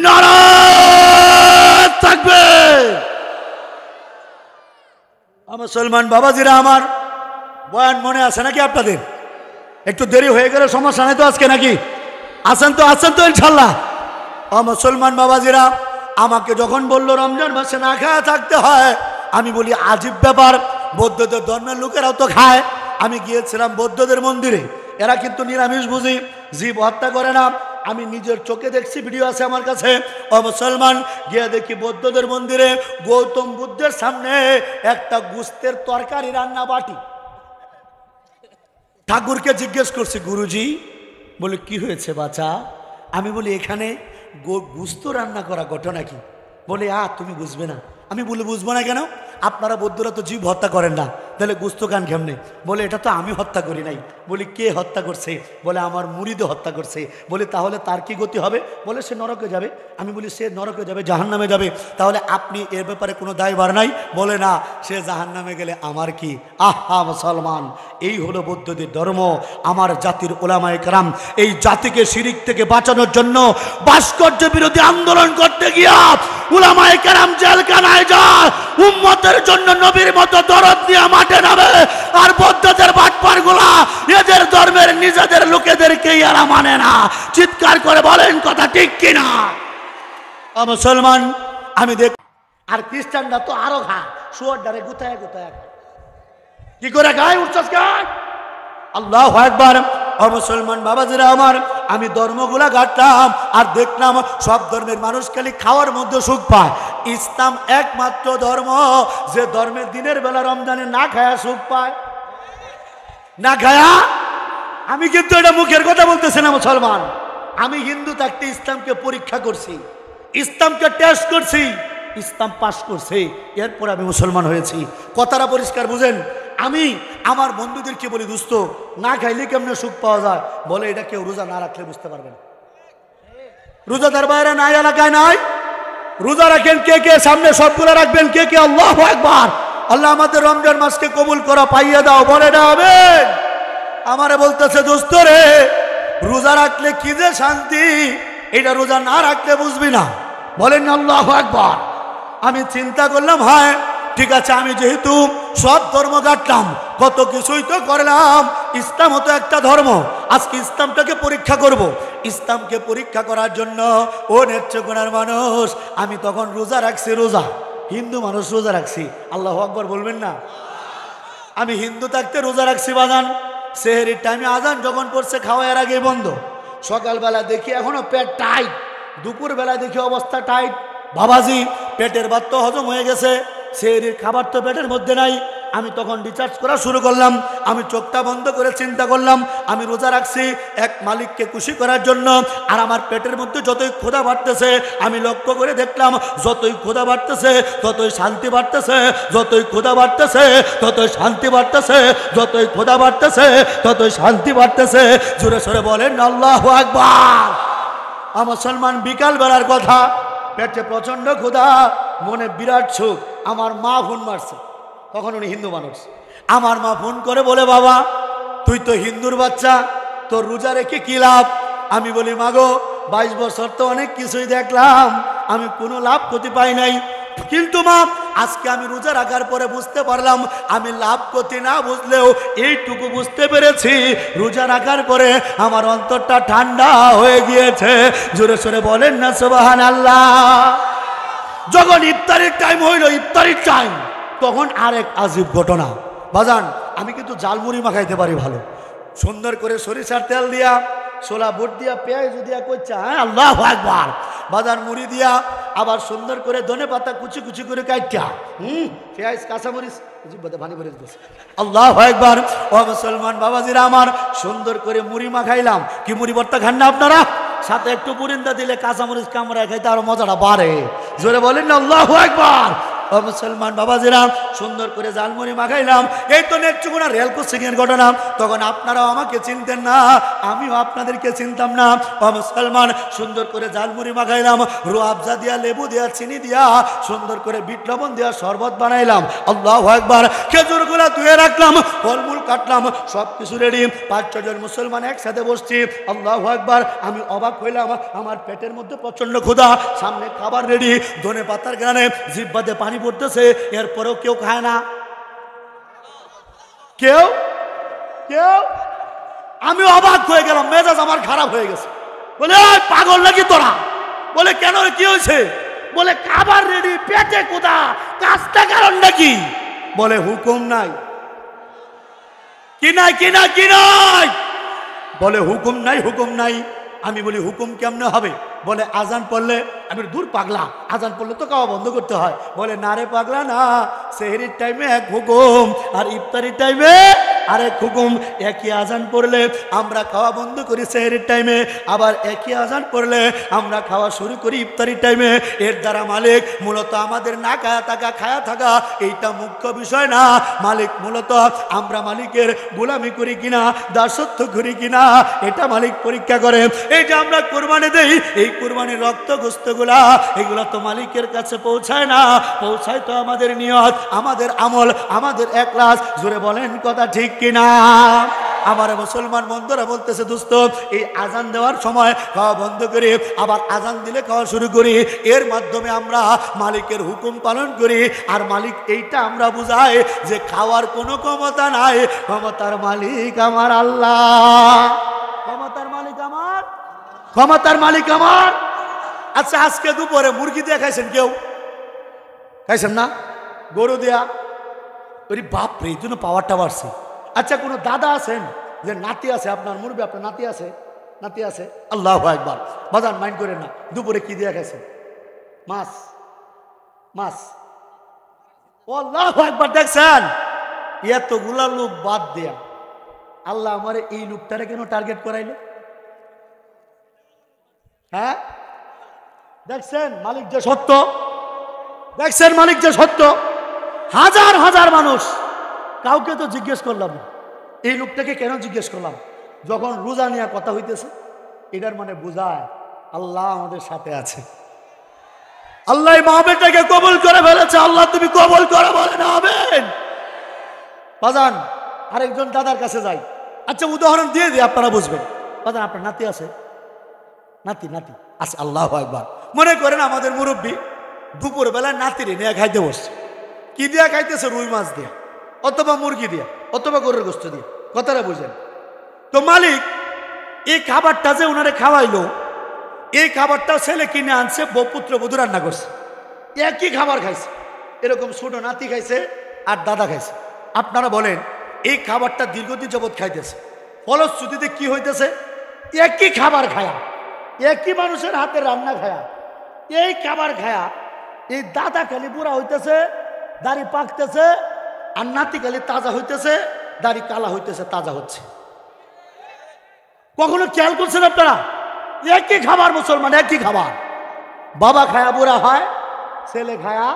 নারায়ে তাকবীর। মুসলমান বাবাজিরা আমার, বয়ান মনে আছে নাকি আপনাদের? একটু দেরি হয়ে গেলে সমস্যা নেই তো আজকে নাকি? আছেন তো, আছেন তো ইনশাল্লাহ? মুসলমান বাবাজিরা আমাকে যখন বললো রমজান মাসে না খায় থাকতে হয়, আমি বলি আজীব ব্যাপার, বৌদ্ধদের ধর্মের লোকেরাও তো খায়। আমি গিয়েছিলাম বৌদ্ধদের মন্দিরে, এরা কিন্তু নিরামিষ বুঝি, জীব হত্যা করে না। আমি নিজের চোখে দেখছি, ভিডিও আছে আমার কাছে। মুসলমান গিয়ে দেখি বৌদ্ধদের মন্দিরে গৌতম বুদ্ধের সামনে একটা গোস্তের তরকারি রান্না বাটি। ঠাকুরকে জিজ্ঞেস করছি, গুরুজি, বলে কি হয়েছে বাচ্চা? আমি বলি এখানে গোস্ত রান্না করা ঘটনা কি? বলে তুমি বুঝবে না। আমি বলি বুঝবো না কেন? আপনারা বৌদ্ধরা তো জীব হত্যা করেন না, তাহলে গোস্ত খান কেমনে? বলে এটা তো আমি হত্যা করি নাই। বলি কে হত্যা করছে? বলে আমার মুরিদে হত্যা করছে। বলে তাহলে তার কি গতি হবে? বলে সে নরকে যাবে। আমি বলি সে নরকে যাবে, জাহান্নামে যাবে, তাহলে আপনি এর ব্যাপারে কোনো দায়ভার নাই? বলে না, সে জাহান্নামে গেলে আমার কি? আহা মুসলমান, এই হলো বৌদ্ধদের ধর্ম। আমার জাতির উলামায়ে কেরাম এই জাতিকে শিরিক থেকে বাঁচানোর জন্য ভাস্কর্য বিরোধী আন্দোলন করতে গিয়া উলামায়ে কেরাম জেলখানায় যায়, উম্মতের জন্য নবীর মতো দরদ নিয়ে মাঠে নামে। আর বৌদ্ধদের বাটপার গুলা এদের ধর্মের নিজেদের লোকেদেরকে এরা মানে না। চিৎকার করে বলেন কথা ঠিক কিনা? মুসলমান আমি দেখ, আর খ্রিস্টানরা তো আরো খায়, শুয়োর ডারে গুতায় গুতায় খায়। কি করে গায়ে উঠছস গায়? আল্লাহু আকবার। ও মুসলমান বাবাজিরা আমার, আমি ধর্মগুলা ঘাটলাম আর দেখলাম সব ধর্মের মানুষ খালি খাওয়ার মধ্যে সুখ পায়। ইসলাম একমাত্র ধর্ম যে ধর্মের দিনের বেলা রমজানে না খায়া সুখ পায়। না খায়া, আমি কিন্তু এটা মুখের কথা বলতেছি না মুসলমান, আমি হিন্দু থাকতে ইসলামকে পরীক্ষা করছি, ইসলামকে টেস্ট করছি, ইসলাম পাস করছে, এরপর আমি মুসলমান হয়েছি। কথাটা পরিষ্কার বুঝেন। আমি আমার বন্ধুদেরকে বলি, দোস্ত না খাইলে কেমনে সুখ পাওয়া যায়? বলে এটা কেউ রোজা না রাখলে বুঝতে পারবেন। রোজাদার বাইরে নাই, এলাকায় নাই। রোজা রাখেন কে কে? সামনে সবগুলো রাখবেন কে কে? আল্লাহু আকবার। আল্লাহ আমাদের রমজান মাসকে কবুল করা পাইয়ে দাও, বলে না আমিন। আমারে বলতেছে, দোস্ত রে রোজা রাখলে কি যে শান্তি, এটা রোজা না রাখলে বুঝবি না। বলেন আল্লাহু আকবার। আমি চিন্তা করলাম, হ্যাঁ ঠিক আছে, আমি যেহেতু সব ধর্ম কাটলাম, কত কিছুই তো করলাম, ইসলামও তো একটা ধর্ম, আজকে ইসলামটাকে পরীক্ষা করব। ইসলামকে পরীক্ষা করার জন্য ও নেত্রকোনার মানুষ, আমি তখন রোজা রাখছি। রোজা হিন্দু মানুষ রোজা রাখছি, আল্লাহু আকবার বলবেন না? আমি হিন্দু থাকতে রোজা রাখছি বাজান। সেহরির টাইমে আজান যখন পড়ছে খাওয়ার আগে বন্ধ। সকালবেলা দেখি এখনো পেট টাইট, দুপুরবেলা দেখি অবস্থা টাইট। বাবাজি পেটের ভাত তো হজম হয়ে গেছে, সেহরির খাবার তো পেটের মধ্যে নাই। আমি তখন রিচার্জ করা শুরু করলাম। আমি চোখটা বন্ধ করে চিন্তা করলাম, আমি রোজা রাখছি এক মালিককে খুশি করার জন্য। আর আমার পেটের মধ্যে যতই ক্ষুধা বাড়তেছে, আমি লক্ষ্য করে দেখলাম যতই ক্ষুধা বাড়তেছে ততই শান্তি বাড়তেছে, যতই ক্ষুধা বাড়তেছে ততই শান্তি বাড়তেছে, যতই ক্ষুধা বাড়তেছে ততই শান্তি বাড়তেছে। জোরে সোরে বলেন আল্লাহু আকবার। মুসলমান বিকাল বেলার কথা, পেটে প্রচন্ড ক্ষুধা, মনে বিরাট সুখ। আমার মা ফোন মারছে, তখন উনি হিন্দু মানুষ। আমার মা ফোন করে বলে, বাবা তুই তো হিন্দুর বাচ্চা, তোর রোজা রেখে কি লাভ? আমি বলি, মাগো 22 বছর তো অনেক কিছুই দেখলাম, আমি কোনো লাভ ক্ষতি পাই নাই, কিন্তু মা আজকে আমি রোজা রাখার পরে বুঝতে পারলাম, আমি লাভ ক্ষতি না বুঝলেও এইটুকু বুঝতে পেরেছি, রোজা রাখার পরে আমার অন্তরটা ঠান্ডা হয়ে গিয়েছে। জোরে সোরে বলেন না সুবহানাল্লাহ। যখন ইফতারির টাইম হইল, ইফতারির টাইম, তখন আরেক আজীব ঘটনা। বাজান আমি কিন্তু জালমুড়ি মাখাইতে পারি ভালো, সুন্দর করে সরিষার তেল দিয়া, ছোলা বুট দিয়া, পেঁয়াজ দিয়া করছে, হ্যাঁ আল্লাহু আকবার। বাজার মুড়ি দিয়া, আবার সুন্দর করে ধনে পাতা কুচি কুচি করে কাইটা, পেঁয়াজ কাঁচামরিচ ভানি করে দিচ্ছে, আল্লাহু আকবার। ও মুসলমান বাবাজিরা আমার, সুন্দর করে মুড়ি মাখাইলাম। কি মুড়ি ভর্তা খান না আপনারা? সাথে একটু পুরিন্দা দিলে কাঁচামরিচ কামড়ায় খাইতে আরো মজাটা বাড়ে। জোরে বলেন না আল্লাহু আকবার। ও মুসলমান বাবাজিরা, সুন্দর করে জালমুড়ি মাখাইলাম। এই তো নেত্রকোনা রেল ক্রসিংয়ের ঘটনা। তখন আপনারাও আমাকে চিনতেন না, আমিও আপনাদেরকে চিনতাম না। ও মুসলমান, সুন্দর করে জালমুড়ি মাখাইলাম, রুয়াবজা দিয়া, লেবু দিয়া, চিনি দিয়া, সুন্দর করে বিট লবণ দিয়া শরবত বানাইলাম। আল্লাহু আকবার। খেজুরগুলা ধুয়ে রাখলাম, ফলমূল কাটলাম, সব কিছু রেডি। 5-6 জন মুসলমান একসাথে বসছি। আল্লাহু আকবার। আমি অবাক হইলাম, আমার পেটের মধ্যে প্রচন্ড ক্ষুধা, সামনে খাবার রেডি, ধনে পাতার গানে জিহ্বাতে পানি পড়তেছে, এরপরেও কেউ খায় না। কেউ কেউ আমি অবাক হয়ে গেলাম, মেজাজ আমার খারাপ হয়ে গেছে। বলে পাগল নাকি তোরা? বলে কেন, কি হয়েছে? বলে খাবার রেডি, পেটে ক্ষুধা, কাজটা কারণ নাকি? বলে হুকুম নাই। কি নাই কি নাই কি নাই? বলে হুকুম নাই, হুকুম নাই। আমি বলি হুকুম কেমনে হবে? বলে আজান পড়লে, আমি দূর পাগলা, আজান পড়লে তো খাওয়া বন্ধ করতে হয়। বলে না রে পাগলা না, সেহরির টাইমে এক হুকুম আর ইফতারির টাইমে আরেক হুকুম। একই আজান পড়লে আমরা খাওয়া বন্ধ করি সেহরির টাইমে, আবার একই আজান পড়লে আমরা খাওয়া শুরু করি ইফতারির টাইমে। এর দ্বারা মালিক মূলত আমাদের না খায়া থাকা, খায়া থাকা এইটা মুখ্য বিষয় না। মালিক মূলত আমরা মালিকের গোলামি করি কিনা, দাসত্ব করি কিনা, এটা মালিক পরীক্ষা করে। এই যে আমরা কোরবানি দেই, এই কোরবানির রক্ত গোস্তগুলা, এগুলো তো মালিকের কাছে পৌঁছায় না, পৌঁছায় তো আমাদের নিয়ত, আমাদের আমল, আমাদের ইখলাস। জোরে বলেন কথা ঠিক কিনা? আমার মুসলমান বন্ধুরা বলতেছে, দোস্ত এই আজান দেওয়ার সময় খাওয়া বন্ধ করি, আবার আজান দিলে খাওয়া শুরু করি, এর মাধ্যমে আমরা মালিকের হুকুম পালন করি। আর মালিক এইটা আমরা বুঝাই যে খাওয়ার কোনো ক্ষমতা নাই, ক্ষমতার মালিক আমার আল্লাহ, ক্ষমতার মালিক আমার, ক্ষমতার মালিক আমার। আচ্ছা আজকে দুপুরে মুরগি দিয়ে খাইছেন? কেউ খাইছেন না? গরু দেয়া, ওই বাপ রে, এই জন্য পাওয়ারটা বাড়ছে। আচ্ছা, কোনো দাদা আছেন যে নাতি আছে আপনার, মুরব্বী আপনার নাতি আছে? নাতি আছে? আল্লাহু আকবার। বাজান মাইন্ড করেন না, দুপুরে কি দিয়ে গেছে? মাছ। মাছ। ও আল্লাহু আকবার। দেখছেন, এতগুলা লোক বাদ দেয়া আল্লাহ আমার এই লোকটারে কেন টার্গেট করাইলো? হ্যাঁ, দেখছেন মালিক যে সত্য, দেখছেন মালিক যে সত্য। হাজার হাজার মানুষ, কাউকে তো জিজ্ঞেস করলাম না। এই লোকটাকে কেন জিজ্ঞেস করলাম? যখন রোজা নিয়ে কথা হইতেছে, এটার মানে বোঝায় আল্লাহ আমাদের সাথে আছে। আল্লাহ মহাবেটাকে কবুল করে ফেলেছে। আল্লাহ তুমি কবুল করে বলেন আমিন। বাজান আরেকজন দাদার কাছে যাই। আচ্ছা, উদাহরণ দিয়ে দিই, আপনারা বুঝবেন। বাজান আপনার নাতি আছে? নাতি নাতি আছে? আল্লাহু আকবার। মনে করেন আমাদের মুরব্বী দুপুরবেলা নাতিরে নিয়ে খাইতে বসছে। কি দিয়া খাইতেছে? রুই মাছ দিয়া, অথবা মুরগি দিয়া, অথবা গরুর গোস্ত দিয়া। কথাটা বুঝেন তো? মালিক এই খাবারটা যে ওনারে খাওয়াইলো, এই খাবারটা ছেলে কিনে আনছে, পুত্র বধূ রান্না করছে, একই খাবার খাইছে। এরকম ছোট নাতি খাইছে আর দাদা খাইছে। আপনারা বলেন এই খাবারটা দীর্ঘদিন যাবৎ খাইতেছে, ফলশ্রুতিতে কি হইতেছে? একই খাবার খায়া, একই মানুষের হাতে রান্না খায়া, এই খাবার খায়া এই দাদা খালি বুড়া হইতেছে, দাড়ি পাকতেছে, আর নাতি খালি তাজা হইতেছে, দাড়ি কালা হইতেছে, তাজা হচ্ছে। কখনো খেয়াল করছেন আপনারা? একই খাবার মুসলমান, একই খাবার। বাবা খায়া বুড়া হয়, ছেলে খায়া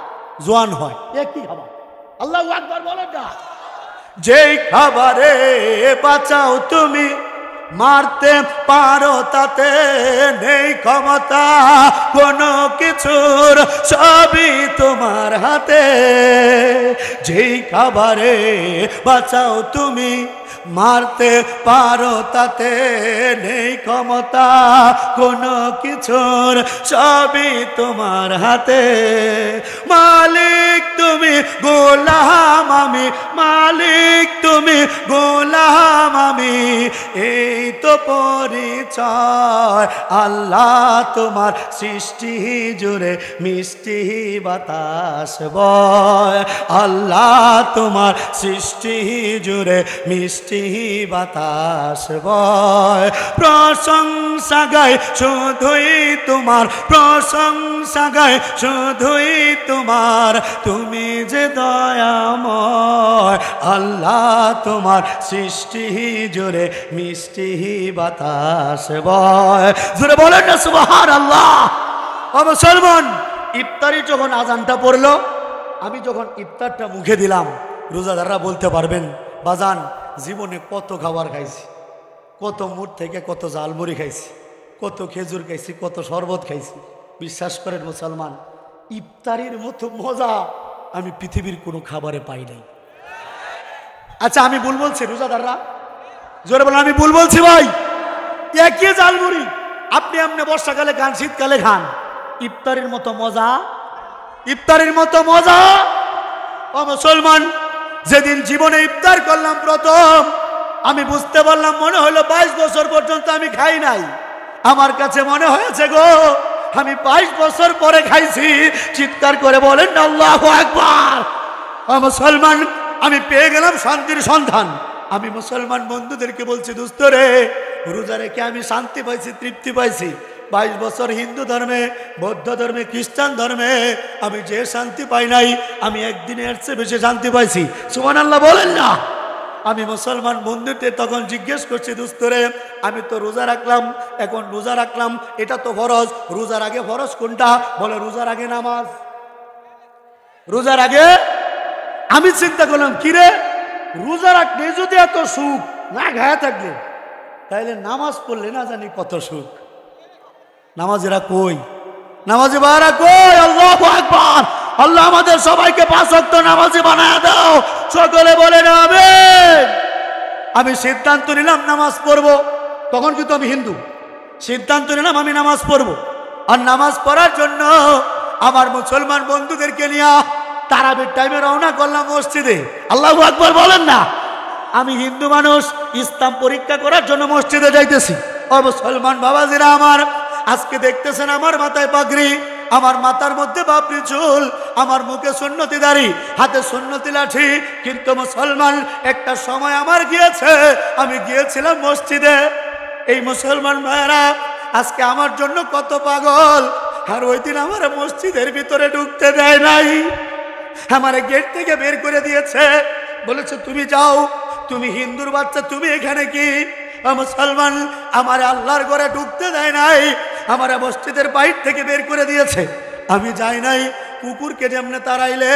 জোয়ান হয়, একই খাবার। আল্লাহু আকবার বলেন না? যেই খাবারে বাঁচাও তুমি, মারতে পারো তাতে নেই ক্ষমতা কোনো কিছুর, সবই তোমার হাতে। যেই খাবারে বাঁচাও তুমি, মারতে পারো তাতে নেই ক্ষমতা কোনো কিছুর, সবই তোমার হাতে। মালিক তুমি, গোলাম আমি, মালিক তুমি, গোলাম আমি, এই তো পরিচয়। আল্লাহ তোমার সৃষ্টি জুড়ে মিষ্টি বাতাস বয়, আল্লাহ তোমার সৃষ্টি জুড়ে মিষ্টি বাতাস বয়। প্রশংসা গাই শুধুই তোমার, প্রশংসা গাই শুধুই তোমার, তুমি যে দয়াময়। আল্লাহ তোমার সৃষ্টি জুড়ে মিষ্টি বাতাস বয়। জোরে বলেন না সুবহানাল্লাহ। ও মুসলমান, ইফতারি যখন আজানটা পড়লো, আমি যখন ইফতারটা মুখে দিলাম, রোজাদাররা বলতে পারবেন বাজান জীবনে কত খাবার খাইছি, কত মুঠ থেকে কত জালমুড়ি খাইছি, কত খেজুর খাইছি, কত শরবত খাইছি। বিশ্বাস করেন মুসলমান, ইফতারির মতো মজা আমি পৃথিবীর কোনো খাবারে পাই নাই। আচ্ছা, আমি ভুল বলছি রোজাদাররা? জোরে বলেন আমি ভুল বলছি ভাই? একই জালমুড়ি আপনি আপনি বর্ষাকালে খান, শীতকালে খান, ইফতারির মতো মজা, ইফতারির মতো মজা। ও মুসলমান, যেদিন জীবনে ইফতার করলাম প্রথম, আমি বুঝতে পারলাম, মনে হলো 22 বছর পর্যন্ত আমি খাই নাই। আমার কাছে মনে হয়েছে গো আমি 22 বছর পরে খাইছি। চিৎকার করে বলেন আল্লাহু আকবার। ও মুসলমান, আমি পেয়ে গেলাম শান্তির সন্ধান। আমি মুসলমান বন্ধুদেরকে বলছি, দোস্ত রে, রোজা রেখে আমি শান্তি পাইছি, তৃপ্তি পাইছি। 22 বছর হিন্দু ধর্মে, বৌদ্ধ ধর্মে, খ্রিস্টান ধর্মে আমি যে শান্তি পাই নাই, আমি একদিনে এর চেয়ে বেশি শান্তি পাইছি। সুবহানাল্লাহ বলেন না? আমি মুসলমান বন্ধুদের তখন জিজ্ঞেস করছি, দোস্ত রে, আমি তো রোজা রাখলাম, এখন রোজা রাখলাম, এটা তো ফরজ, রোজার আগে ফরজ কোনটা? বলে রোজার আগে নামাজ। রোজার আগে? আমি চিন্তা করলাম, কিরে রোজা রাখলে যদি এত সুখ, না খায়া থাকলে, তাইলে নামাজ পড়লে না জানি কত সুখ। নামাজেরা কই? নামাজি বারা কই? আল্লাহু আকবার। আল্লাহ আমাদের সবাইকে 5 ওয়াক্ত নামাজি বানায় দাও। সকলে বলেন আমিন। আমি সিদ্ধান্ত নিলাম নামাজ পড়ব, তখন কিন্তু আমি হিন্দু। সিদ্ধান্ত নিলাম আমি নামাজ পড়ব, আর নামাজ পড়ার জন্য আমার মুসলমান বন্ধুদেরকে নিয়ে তারাবির টাইমে রওনা করলাম মসজিদে। আল্লাহু আকবার বলেন না? আমি হিন্দু মানুষ, ইসলাম পরীক্ষা করার জন্য মসজিদে যাইতেছি। ও মুসলমান বাবাজিরা আমার, আজকে দেখতেছেন আমার মাথায় পাগড়ি, আমার মাথার মধ্যে বাবরি চুল, আমার মুখে সুন্নতি দাড়ি, হাতে সুন্নতি লাঠি। কিন্তু মুসলমান, একটা সময় আমার গিয়েছে, আমি গিয়েছিলাম মসজিদে। এই মুসলমান ভাইরা আজকে আমার জন্য কত পাগল। আর ওই দিন আমার মসজিদের ভিতরে ঢুকতে দেয় নাই, আমার গেট থেকে বের করে দিয়েছে, বলেছে তুমি যাও, তুমি হিন্দুর বাচ্চা, তুমি এখানে কি? মুসলমান, আমার আল্লাহর ঘরে ঢুকতে দেয় নাই, আমার মসজিদের বাইর থেকে বের করে দিয়েছে। আমি যাই নাই। কুকুরকে যেমনে তাড়াইলে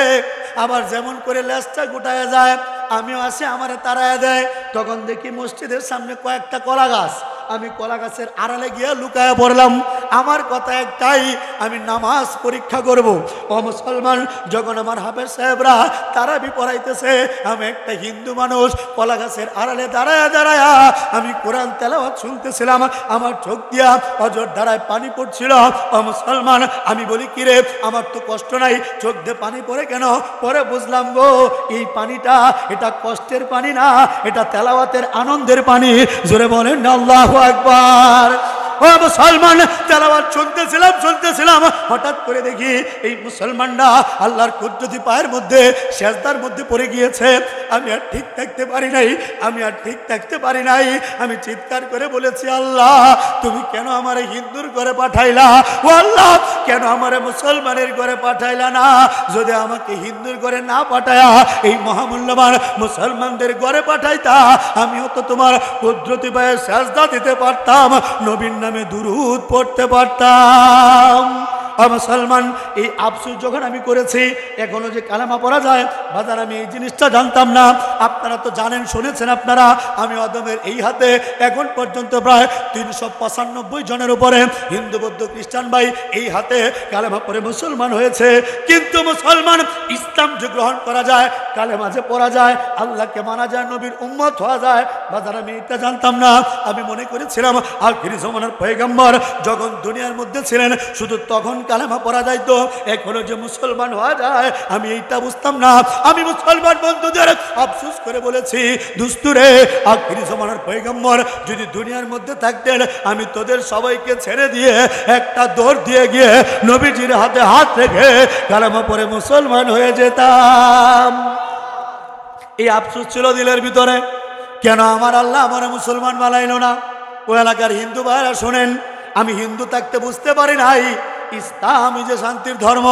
আবার যেমন করে লেজটা গোটায় যায়, আমিও আসে আমারে তাড়ায় দেয়। তখন দেখি মসজিদের সামনে কয়েকটা কলা গাছ, আমি কলা গাছের আড়ালে গিয়ে লুকায় পড়লাম। আমার কথা একটাই, আমি নামাজ পরীক্ষা করব। ও মুসলমান, যখন আমার হাফেজ সাহেবরা তারাবি পড়াইতেছে, আমি একটা হিন্দু মানুষ কলা গাছের আড়ালে দাঁড়ায় দাঁড়ায় আমি কোরআন তেলাওয়াত শুনতেছিলাম। আমার চোখ দিয়া অজর ধারায় পানি পড়ছিল। ও মুসলমান, আমি বলি কি রে, আমার তো কষ্ট নাই, চোখ দিয়ে পানি পড়ে কেন? পরে বুঝলাম গো, এই পানিটা এটা কষ্টের পানি না, এটা তেলাওয়াতের আনন্দের পানি। জোরে বলেন আল্লাহু আকবার। ও মুসলমান, তেলাওয়াত শুনতেছিলাম, হঠাৎ করে দেখি এই মুসলমানরা আল্লাহর কুদরতি পায়ের মধ্যে সেজদার মধ্যে পড়ে গিয়েছে। আমি আর ঠিক থাকতে পারি নাই, আমি চিৎকার করে বলেছি, আল্লাহ তুমি কেন আমার হিন্দুর ঘরে পাঠাইলা? ও আল্লাহ, কেন আমার মুসলমানের ঘরে পাঠাইলা না? যদি আমাকে হিন্দুর ঘরে না পাঠায়া এই মহামূল্যবান মুসলমানদের ঘরে পাঠাইতা, আমিও তো তোমার কুদরতি পায়ে সেজদা দিতে পারতাম, নবীর নামে দুরূদ পড়তে পারতাম। মুসলমান, এই আফসোস যখন আমি করেছি, এখনো যে কালেমা পড়া যায় বাজার, আমি এই জিনিসটা জানতাম না। আপনারা তো জানেন, শুনেছেন আপনারা, আমি আদমের এই হাতে এখন পর্যন্ত প্রায় 395 জনের উপরে হিন্দু বৌদ্ধ খ্রিস্টান ভাই এই হাতে কালেমা পড়ে মুসলমান হয়েছে। কিন্তু মুসলমান, ইসলাম যে গ্রহণ করা যায়, কালেমা যে পড়া যায়, আল্লাহকে মানা যায়, নবীর উম্মত হওয়া যায়, বাজার আমি এটা জানতাম না। আমি মনে করেছিলাম আখিরি জামানার পয়গম্বর যখন দুনিয়ার মধ্যে ছিলেন, শুধু তখন কালেমা পড়া যাইতো, এখনো যে মুসলমান হওয়া যায় আমি এইটা বুঝতাম না। আমি মুসলমান বন্ধুদের আফসোস করে বলেছি, দুস্তুরে, আখিরি জামানার পয়গম্বর যদি দুনিয়ার মধ্যে থাকতেন, আমি তোদের সবাইকে ছেড়ে দিয়ে একটা দৌড় দিয়ে গিয়ে নবীজির হাতে হাত রেখে কালেমা পড়ে মুসলমান হয়ে যেতাম। এই আফসোস ছিল দিলের ভিতরে, কেন আমার আল্লাহ আমার মুসলমান বানাইলো না? ওই এলাকার হিন্দু ভাইরা শোনেন, আমি হিন্দু থাকতে বুঝতে পারি নাই ইসলামই যে শান্তির ধর্ম।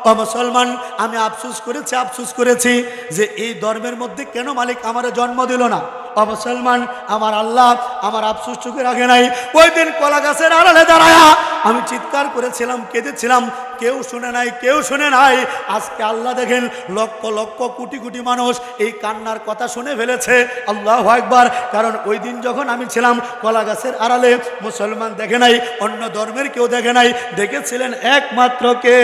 ও মুসলমান, আমি আফসোস করেছি যে এই ধর্মের মধ্যে কেন মালিক আমার জন্ম দিল না। ও মুসলমান, আমার আল্লাহ আমার আফসোস চোখে রাখে নাই। ওই দিন কলা গাছের আড়ালে দাঁড়ায়া আমি চিৎকার করেছিলাম, কেঁদেছিলাম, কেউ শুনে নাই। আজকে আল্লাহ দেখেন, লক্ষ লক্ষ কোটি কোটি মানুষ এই কান্নার কথা শুনে ফেলেছে। আল্লাহু আকবার। কারণ ওই দিন যখন আমি ছিলাম কলা গাছের আড়ালে, মুসলমান দেখে নাই, অন্য ধর্মের কেউ দেখে নাই, দেখেছিলেন একমাত্র কে?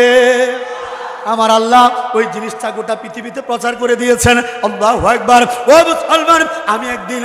আমার আল্লাহ। ওই জিনিসটা গোটা পৃথিবীতে প্রচার করে দিয়েছেন। আল্লাহু আকবার। ও মুসলমান, আমি একদিন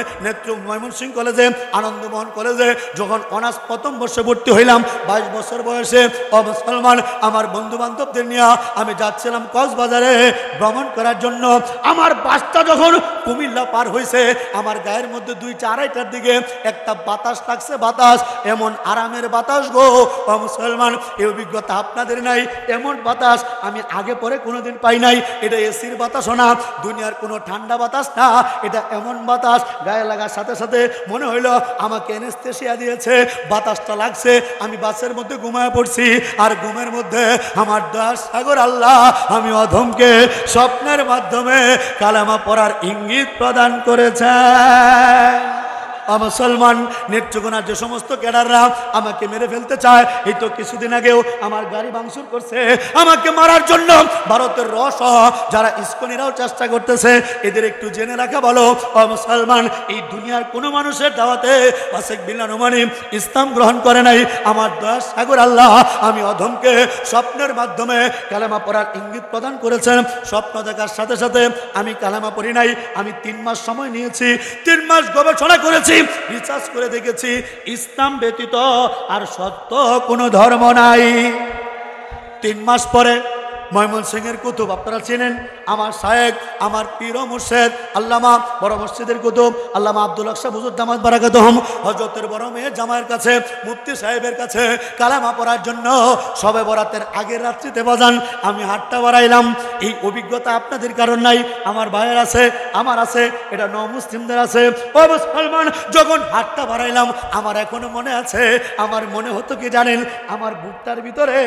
ময়মনসিংহ কলেজে, আনন্দমোহন কলেজে যখন অনার্স প্রথম বর্ষে ভর্তি হইলাম, 22 বছর বয়সে, ও মুসলমান, আমার বন্ধু বান্ধবদের নিয়ে আমি যাচ্ছিলাম কক্সবাজারে ভ্রমণ করার জন্য। আমার বাসটা যখন কুমিল্লা পার হয়েছে, আমার গায়ের মধ্যে 2-2:30টার দিকে একটা বাতাস লাগছে, বাতাস এমন আরামের বাতাস গো। ও মুসলমান, এই অভিজ্ঞতা আপনাদের নাই। এমন বাতাস আমি আগে পরে কোনোদিন পাই নাই। এটা এসির বাতাসও না, দুনিয়ার কোনো ঠান্ডা বাতাস না, এটা এমন বাতাস গায়ে লাগার সাথে সাথে মনে হইলো আমাকে এনেস্থেসিয়া দিয়েছে। বাতাসটা লাগছে, আমি বাসের মধ্যে ঘুমায় পড়ছি। আর ঘুমের মধ্যে আমার দয়ার সাগর আল্লাহ আমি অধমকে স্বপ্নের মাধ্যমে কালেমা পড়ার ইঙ্গিত প্রদান করেছে। মুসলমান, নেত্রকোনার যে সমস্ত ক্যাডাররা আমাকে মেরে ফেলতে চায়, এই তো কিছুদিন আগেও আমার গাড়ি ভাঙচুর করছে আমাকে মারার জন্য। ভারতের যারা ইস্কনিরাও চেষ্টা করতেছে, এদের একটু জেনে রাখা ভালো। মুসলমান, এই দুনিয়ার কোনো মানুষের দাওয়াতে আশেক বিল্লাহ নোমানী ইসলাম গ্রহণ করে নাই। আমার দয়ার সাগর আল্লাহ আমি অধমকে স্বপ্নের মাধ্যমে কালেমা পড়ার ইঙ্গিত প্রদান করেছেন। স্বপ্ন দেখার সাথে সাথে আমি কালেমা পড়ি নাই। আমি 3 মাস সময় নিয়েছি, 3 মাস গবেষণা করেছি, রিসার্চ করে দেখেছি, ইসলাম ব্যতীত আর সত্য কোনো ধর্ম নাই। 3 মাস পরে ময়মনসিংহের কুতুব আপনারা চেনেন, আমার শায়েখ, আমার পীর ও মুর্শিদ আল্লামা বড় মসজিদের কুতুব আল্লামা আব্দুল হক সাহেব হুজুর দামাত বারাকাতুহুম হযরতের বড় মেয়ে জামাইয়ের কাছে মুফতি সাহেবের কাছে কালেমা পড়ার জন্য শবে বরাতের আগের রাত্রিতে বাজান আমি হাতটা বাড়াইলাম। এই অভিজ্ঞতা আপনাদের কারণ নাই, আমার ভাইয়ের আছে, আমার আছে, এটা মুসলিমদের আছে। ও মুসলমান, যখন হাতটা বাড়াইলাম আমার এখনো মনে আছে, আমার মনে হতো কি জানেন, আমার বুকটার ভিতরে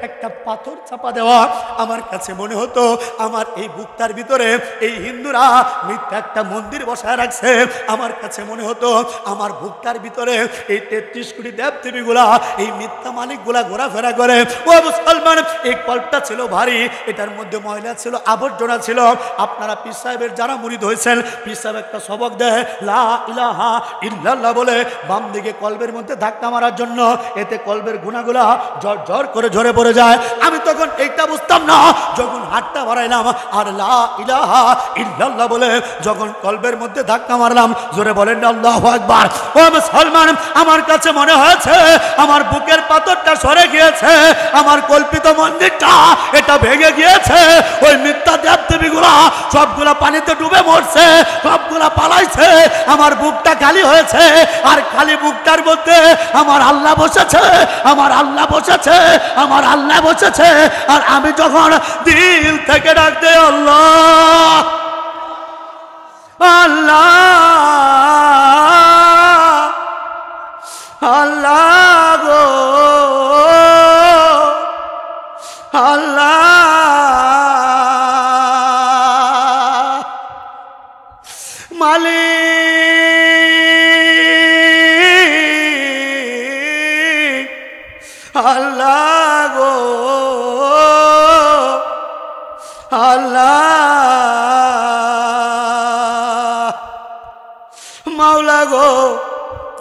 একটা পাথর চাপা দেওয়া। আমার কাছে মনে হতো আমার এই বুকটার ভিতরে এই হিন্দুরা মিথ্যা একটা মন্দির বসায় রাখছে। আমার কাছে মনে হতো আমার বুকটার ভিতরে এই 33 কোটি দেবদেবীগুলা, এই মিথ্যা মালিকগুলা ঘোরাফেরা করে। ও মুসলমান, এই কলটা ছিল ভারী, এটার মধ্যে ময়লা ছিল, আবর্জনা ছিল। আপনারা পীর সাহেবের যারা মুরিদ হয়েছেন, পীর সাহেব একটা সবক দেয় লা ইলাহা ইল্লাল্লাহ বলে বাম দিকে কলবের মধ্যে ধাক্কা মারার জন্য, এতে কলবের গুনাহগুলা ঝর ঝর করে ঝরে পড়ে যায়। আমি তখন এইটা বুঝতাম না, যখন হাতটা বাড়াইলাম আর লা ইলাহা ইল্লাল্লাহ বলে যখন কলবের মধ্যে ধাক্কা মারলাম, জোরে বলেন আল্লাহু আকবার। ও মুসলমান, আমার কাছে মনে হয়েছে আমার বুকের পাথরটা সরে গিয়েছে, আমার কল্পিত মন্দিরটা এটা ভেঙে গিয়েছে। ওই মিথ্যা দেবদেবীগুলা সবগুলা পানিতে ডুবে মরছে, সবগুলা পালাইছে, আমার বুকটা খালি হয়েছে। আর খালি বুকটার মধ্যে আমার আল্লাহ বসেছে, আমার আল্লাহ বসেছে, আমার আল্লাহ বসেছে। আর আমি যখন দিল থেকে ডাক দেই আল্লাহ আল্লাহ আল্লাহ গো আল্লাহ, মালিক আল্লাহ গো আল্লাহ, মাওলা গো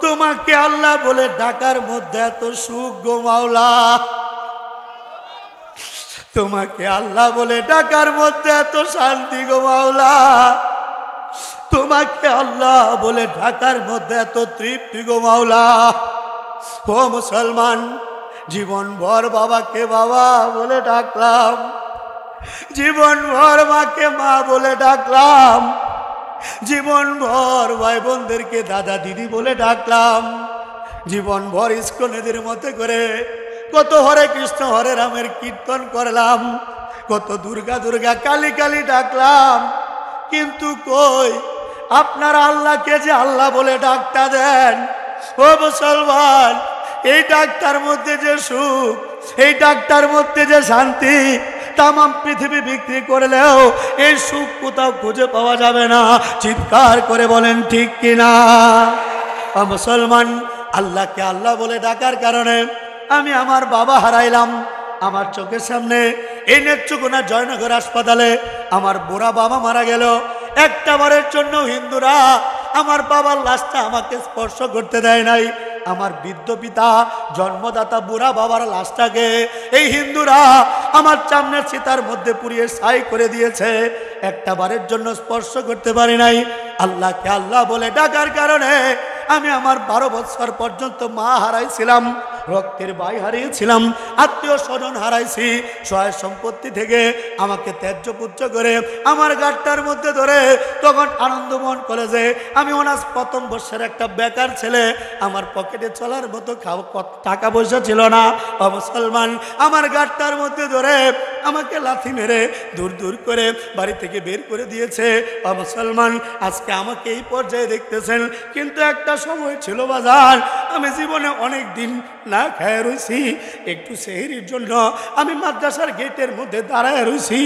তোমাকে আল্লাহ বলে ডাকার মধ্যে এত সুখ গো মাওলা, তোমাকে আল্লাহ বলে ডাকার মধ্যে এত শান্তি গো মাওলা, তোমাকে আল্লাহ বলে ডাকার মধ্যে এত তৃপ্তি গো মাওলা। ও মুসলমান, জীবন ভর বাবাকে বাবা বলে ডাকলাম, জীবন ভর মাকে মা বলে ডাকলাম, জীবন ভর ভাই বোনদেরকে দাদা দিদি বলে ডাকলাম, জীবন ভর ইস্কনেদের মতে করে কত হরে কৃষ্ণ হরে রামের কীর্তন করলাম, কত দুর্গা দুর্গা কালী কালী ডাকলাম। কিন্তু কই আপনারা আল্লাহকে যে আল্লাহ বলে ডাকটা দেন, ও মুসলমান, এই ডাকটার মধ্যে যে সুখ, এই ডাকটার মধ্যে যে শান্তি, তাম পৃথিবী বিক্রি করলেও এই সুখ কোথাও খুঁজে পাওয়া যাবে না। চিৎকার করে বলেন ঠিক কিনা? মুসলমান, আল্লাহকে আল্লাহ বলে ডাকার কারণে আমি আমার বাবা হারাইলাম। আমার চোখের সামনে এই নেত্রকোনা জয়নগর হাসপাতালে আমার বুড়া বাবা মারা গেল। একটা বারের জন্য হিন্দুরা আমার বাবার লাশটা আমাকে স্পর্শ করতে দেয় নাই। আমার বৃদ্ধ পিতা জন্মদাতা বুড়া বাবার লাশটাকে এই হিন্দুরা আমার সামনের চিতার মধ্যে পুড়িয়ে ছাই করে দিয়েছে। একটা বারের জন্য স্পর্শ করতে পারি নাই। আল্লাহকে আল্লাহ বলে ডাকার কারণে আমি আমার 12 বছর পর্যন্ত মা হারাইছিলাম, রক্তের ভাই হারিয়েছিলাম, আত্মীয় স্বজন হারাইছি। সহায় সম্পত্তি থেকে আমাকে ত্যায্য পুত্র করে আমার গাড়টার মধ্যে ধরে তখন আনন্দমোহন কলেজে আমি অনার্স প্রথম বর্ষের একটা বেকার ছেলে, আমার পকেটে চলার মতো টাকা পয়সা ছিল না। মুসলমান, আমার গাড়টার মধ্যে ধরে আমাকে লাথি মেরে দূর দূর করে বাড়ি থেকে বের করে দিয়েছে। মুসলমান, আজকে আমাকে এই পর্যায়ে দেখতেছেন, কিন্তু একটা সময় ছিল বাজার, আমি জীবনে অনেক দিন না খেয়ে রয়েছি। একটু সেহরির জন্য আমি মাদ্রাসার গেটের মধ্যে দাঁড়ায় রয়েছি।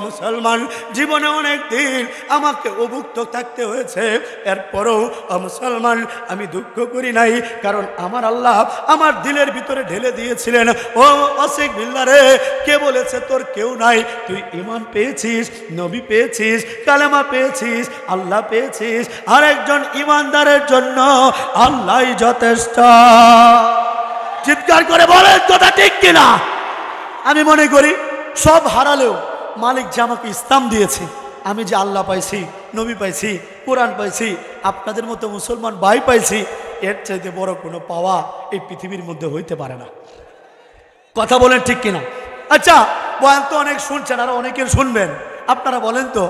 মুসলমান, জীবনে অনেক দিন আমাকে অভুক্ত থাকতে হয়েছে। এরপরও মুসলমান আমি দুঃখ করি নাই, কারণ আমার আল্লাহ আমার দিলের ভিতরে ঢেলে দিয়েছিলেন, ও আশিক বিল্লাহ রে, কে বলেছে তোর কেউ নাই? তুই ঈমান পেয়েছিস, নবী পেয়েছিস, কালেমা পেয়েছিস, আল্লাহ পেয়েছিস। আর একজন ঈমানদারের জন্য আল্লাহই যথেষ্ট। চিৎকার করে বলেন কথা ঠিক কিনা? আমি মনে করি সব হারালেও মালিক যে আমাকে ইসলাম দিয়েছে, আমি যে আল্লাহ পাইছি, নবী পাইছি, কোরআন পাইছি, আপনাদের মতো মুসলমান ভাই পাইছি, এর চাইতে বড় কোনো পাওয়া এই পৃথিবীর মধ্যে হইতে পারে না। কথা বলেন ঠিক কিনা? আচ্ছা, বয়ান তো অনেক শুনছেন, আর অনেকের শুনবেন। আপনারা বলেন তো,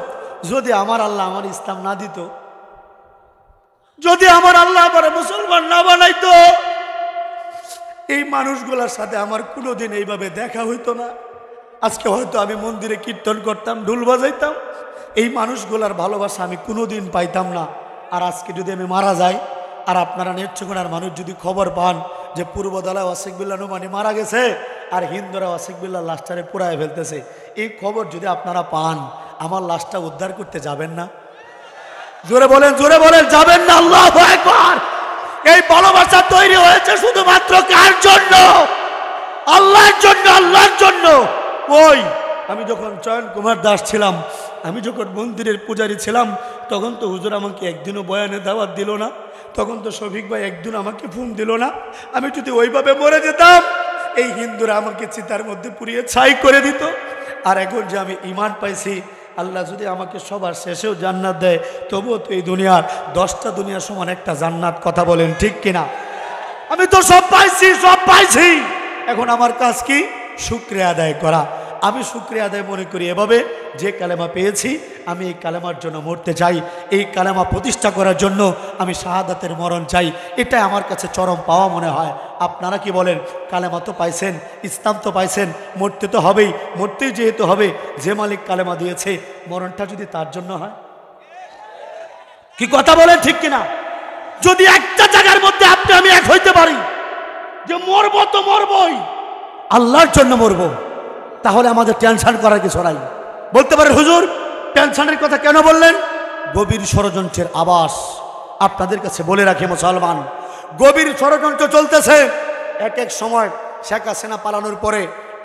যদি আমার আল্লাহ আমার ইসলাম না দিত, যদি আমার আল্লাহ আমার মুসলমান না বানাইতো, এই মানুষগুলোর সাথে আমার কোনোদিন এইভাবে দেখা হইতো না। আজকে হয়তো আমি মন্দিরে কীর্তন করতাম, ঢোল বাজাইতাম, এই মানুষগুলার ভালোবাসা আমি কোনোদিন পাইতাম না। আর আজকে যদি আমি মারা যাই, আর আপনারা নেত্রকোনার মানুষ যদি খবর পান যে পূর্বদলায় ওয়াসিকবিল্লাহ নোমানি মারা গেছে, আর হিন্দুরা ওয়াসিকবিল্লাহ লাশটারে পুড়ায় ফেলতেছে, এই খবর যদি আপনারা পান, আমার লাশটা উদ্ধার করতে যাবেন না? জোরে বলেন, জোরে বলেন, যাবেন না? আল্লাহু আকবার। এই ভালোবাসা তৈরি হয়েছে শুধুমাত্র কার জন্য? আল্লাহর জন্য, আল্লাহর জন্য। ওই আমি যখন চয়ন কুমার দাস ছিলাম, আমি যখন মন্দিরের পূজারী ছিলাম, তখন তো হুজুর আমাকে একদিনও বয়ানে দাওয়াত দিল না, তখন তো শফিক ভাই একদিন আমাকে ফোন দিল না। আমি যদি ওইভাবে মরে যেতাম, এই হিন্দুরা আমাকে চিতার মধ্যে পুড়িয়ে ছাই করে দিত। আর এখন যে আমি ঈমান পাইছি, আল্লাহ যদি আমাকে সবার শেষেও জান্নাত দেয়, তবুও তো এই দুনিয়ার 10টা দুনিয়ার সমান একটা জান্নাত। কথা বলেন ঠিক কিনা? আমি তো সব পাইছি, সব পাইছি। এখন আমার কাজ কি? শুকরিয়া আদায় করা। আমি শুকরিয়া আদায় মনে করি এভাবে, যে কালেমা পেয়েছি আমি এই কালেমার জন্য মরতে চাই, এই কালেমা প্রতিষ্ঠা করার জন্য আমি শাহাদাতের মরণ চাই। এটাই আমার কাছে চরম পাওয়া মনে হয়। আপনারা কি বলেন? কালেমা তো পাইছেন, ইসলাম তো পাইছেন, মরতে তো হবেই। মরতেই যেহেতু হবে, যে মালিক কালেমা দিয়েছে, মরণটা যদি তার জন্য হয়, কি কথা বলেন ঠিক কিনা? যদি একটা জায়গার মধ্যে আপনি আমি এক হইতে পারি যে মরবো তো মরবই, আল্লাহর জন্য মরবো, তাহলে আমাদের টেনশন করার কিছু নাই। বলতে পারেন হুজুর টেনশনের কথা কেন বললেন? গভীর ষড়যন্ত্রের আবাস। আপনাদের কাছে বলে রাখি মুসলমান, গভীর ষড়যন্ত্র চলতেছে। এক এক সময় শেখ হাসিনা পালানোর পরে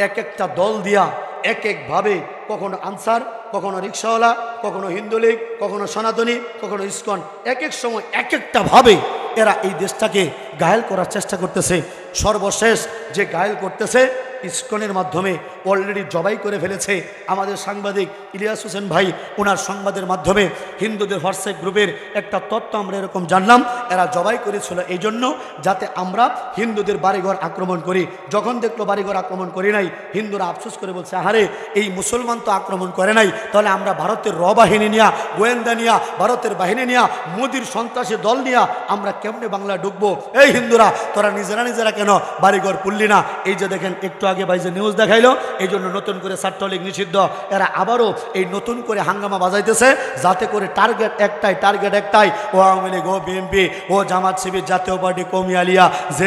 এক একটা দল দিয়া এক একভাবে, কখনো আনসার, কখনো রিক্সাওয়ালা, কখনো হিন্দু লীগ, কখনো সনাতনী, কখনো ইসকন, এক এক সময় এক একটা ভাবে এরা এই দেশটাকে ঘায়েল করার চেষ্টা করতেছে। সর্বশেষ যে ঘায়েল করতেছে, ইসকনের মাধ্যমে অলরেডি জবাই করে ফেলেছে আমাদের সাংবাদিক ইলিয়াস হোসেন ভাই। ওনার সংবাদের মাধ্যমে হিন্দুদের হোয়াটসঅ্যাপ গ্রুপের একটা তথ্য আমরা এরকম জানলাম, এরা জবাই করেছিল এই জন্য যাতে আমরা হিন্দুদের বাড়িঘর আক্রমণ করি। যখন দেখলো বাড়িঘর আক্রমণ করি নাই, হিন্দুরা আফসোস করে বলছে, আরে এই মুসলমান তো আক্রমণ করে নাই, তাহলে আমরা ভারতের র বাহিনী নিয়া, গোয়েন্দা নিয়া, ভারতের বাহিনী নিয়া, মোদির সন্ত্রাসী দল নিয়া আমরা কেমনে বাংলা ঢুকবো? এই হিন্দুরা তোরা নিজেরা নিজেরা কেন বাড়িঘর পুললি না? এই যে দেখেন একটু আগে ভাই যে নিউজ দেখাইলো, এই জন্য নতুন করে ছাত্রলীগ নিষিদ্ধ। এরা আবারও এই নতুন করে হাঙ্গামা বাজাইতেছে, যাতে করে টার্গেট একটাই, ও আওয়ামী লীগ, ও বিএনপি, ও জামাত শিবির, জাতীয় পার্টি, কওমি আলিয়া,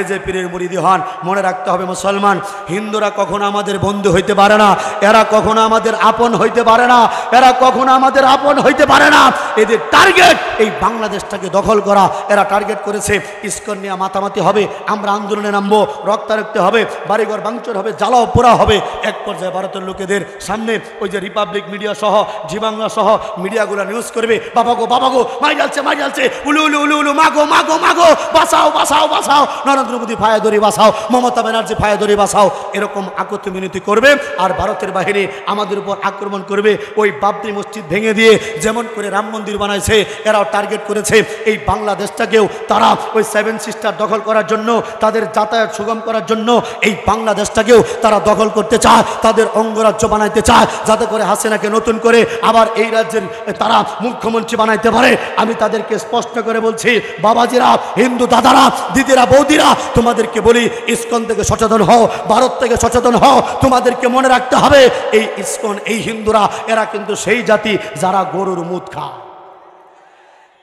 যে পীরের মুরিদি হন। মনে রাখতে হবে মুসলমান, হিন্দুরা কখনো আমাদের বন্ধু হইতে পারে না, এরা কখনো আমাদের আপন হইতে পারে না, এরা কখনো আমাদের আপন হইতে পারে না। এদের টার্গেট এই বাংলাদেশটাকে দখল করা। এরা টার্গেট করেছে ইসকন নিয়ে মাতামাতি হবে, আমরা আন্দোলনে নামবো, রক্তারক্তি হবে, বাড়িঘর ভাঙচুর হবে, জ্বালাও পোড়া হবে। এক পর্যায়ে ভারতের লোকেদের সামনে ওই যে রিপাবলিক মিডিয়া সহ, জি বাংলা সহ মিডিয়াগুলো নিউজ করবে, বাবা গো মাই জ্বালছে, উলু উলু উলু উলু, মাগো বাঁচাও, নরেন্দ্র মোদী ফায়াদরি বাঁচাও, মমতা ব্যানার্জি ফায়াদরি বাঁচাও, এরকম আকুতি মিনতি করবে। আর ভারতের বাহিনী আমাদের উপর আক্রমণ করবে। ওই বাবরি মসজিদ ভেঙে দিয়ে যেমন করে রাম মন্দির বানাইছে, এরাও টার্গেট করেছে এই বাংলাদেশটাকেও। তারা ওই 7 সিস্টার দখল করার জন্য, তাদের যাতায়াত সুগম করার জন্য এই বাংলাদেশটাকেও তারা দখল করতে চায়, তাদের অঙ্গরাজ্য বানাইতে চায়, যাতে করে হাসিনাকে নতুন করে আবার এই রাজ্যের তারা মুখ্যমন্ত্রী বানাইতে পারে। আমি তাদেরকে স্পষ্ট করে বলছি, বাবাজিরা, হিন্দু দাদারা, দিদিরা, বৌদিরা, তোমাদেরকে বলি, ইসকন থেকে সচেতন হও, ভারত থেকে সচেতন হও। তোমাদেরকে মনে রাখতে হবে, এই ইসকন, এই হিন্দুরা, এরা কিন্তু সেই জাতি যারা গরুর মুত খায়,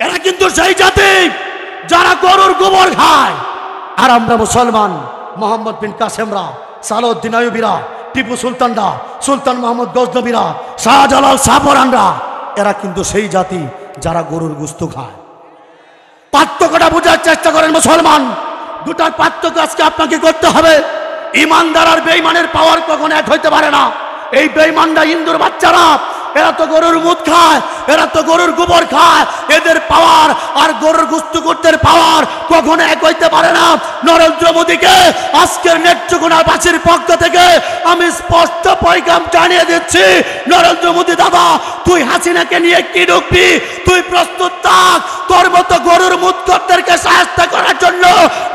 এরা কিন্তু সেই জাতি যারা গরুর গোবর খায়। আর আমরা মুসলমান, মোহাম্মদ বিন কাসেমরা, সালাউদ্দিন আইয়ুবীরা, টিপু সুলতানরা, সুলতান মোহাম্মদ গজনবীরা, শাহজালাল শাহপরানরা, এরা কিন্তু সেই জাতি যারা গরুর গোশত খায়। পার্থক্যটা বোঝার চেষ্টা করেন মুসলমান। দুটার পার্থক্য আজকে আপনাকে করতে হবে। ইমানদার আর বেঈমানের পাওয়ার কখনো এক হইতে পারে না। এই বেঈমানরা হিন্দুর বাচ্চারা, এরা তো গরুর মুত খায়, এরা তো গরুর গোবর খায়। এদের পাওয়ার আর গরুর গুস্তুকুরদের পাওয়ার কখনো এক হইতে পারে না। নরেন্দ্র মোদীকে আজকের নেত্রকোনাবাসীর পক্ষ থেকে আমি স্পষ্ট পয়গাম জানিয়ে দিচ্ছি, নরেন্দ্র মোদী দাদা, তুই হাসিনাকে নিয়ে কি ঢুকবি, তুই প্রস্তুত থাক, তোর মতো গরুর মুৎখরদেরকে সাহায্য করার জন্য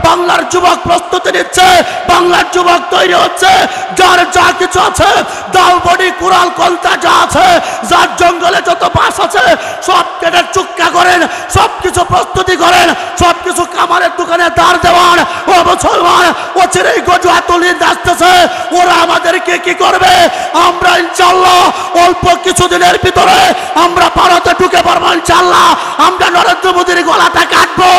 বাংলার যুবক প্রস্তুতি নিচ্ছে, বাংলার যুবক তৈরি হচ্ছে। যার যা কিছু আছে, দাও বডি কুড়াল কলতা যা আছে, যার জঙ্গলে যত বাস আছে সব কেটে চুক্কা করেন, সব কিছু প্রস্তুতি করেন, সব কিছু কামারের দোকানে দাঁড় দেওয়ান। ও মুসলমান, ও চিরেই গজওয়াতুল-হিন্দ আসতেছে, ওরা আমাদেরকে কি করবে? আমরা ইনশাআল্লাহ অল্প কিছুদিনের ভিতরে আমরা ভারতে ঢুকে পারবো ইনশাআল্লাহ। আমরা নরেন্দ্র মোদীর গলাটা কাটবো,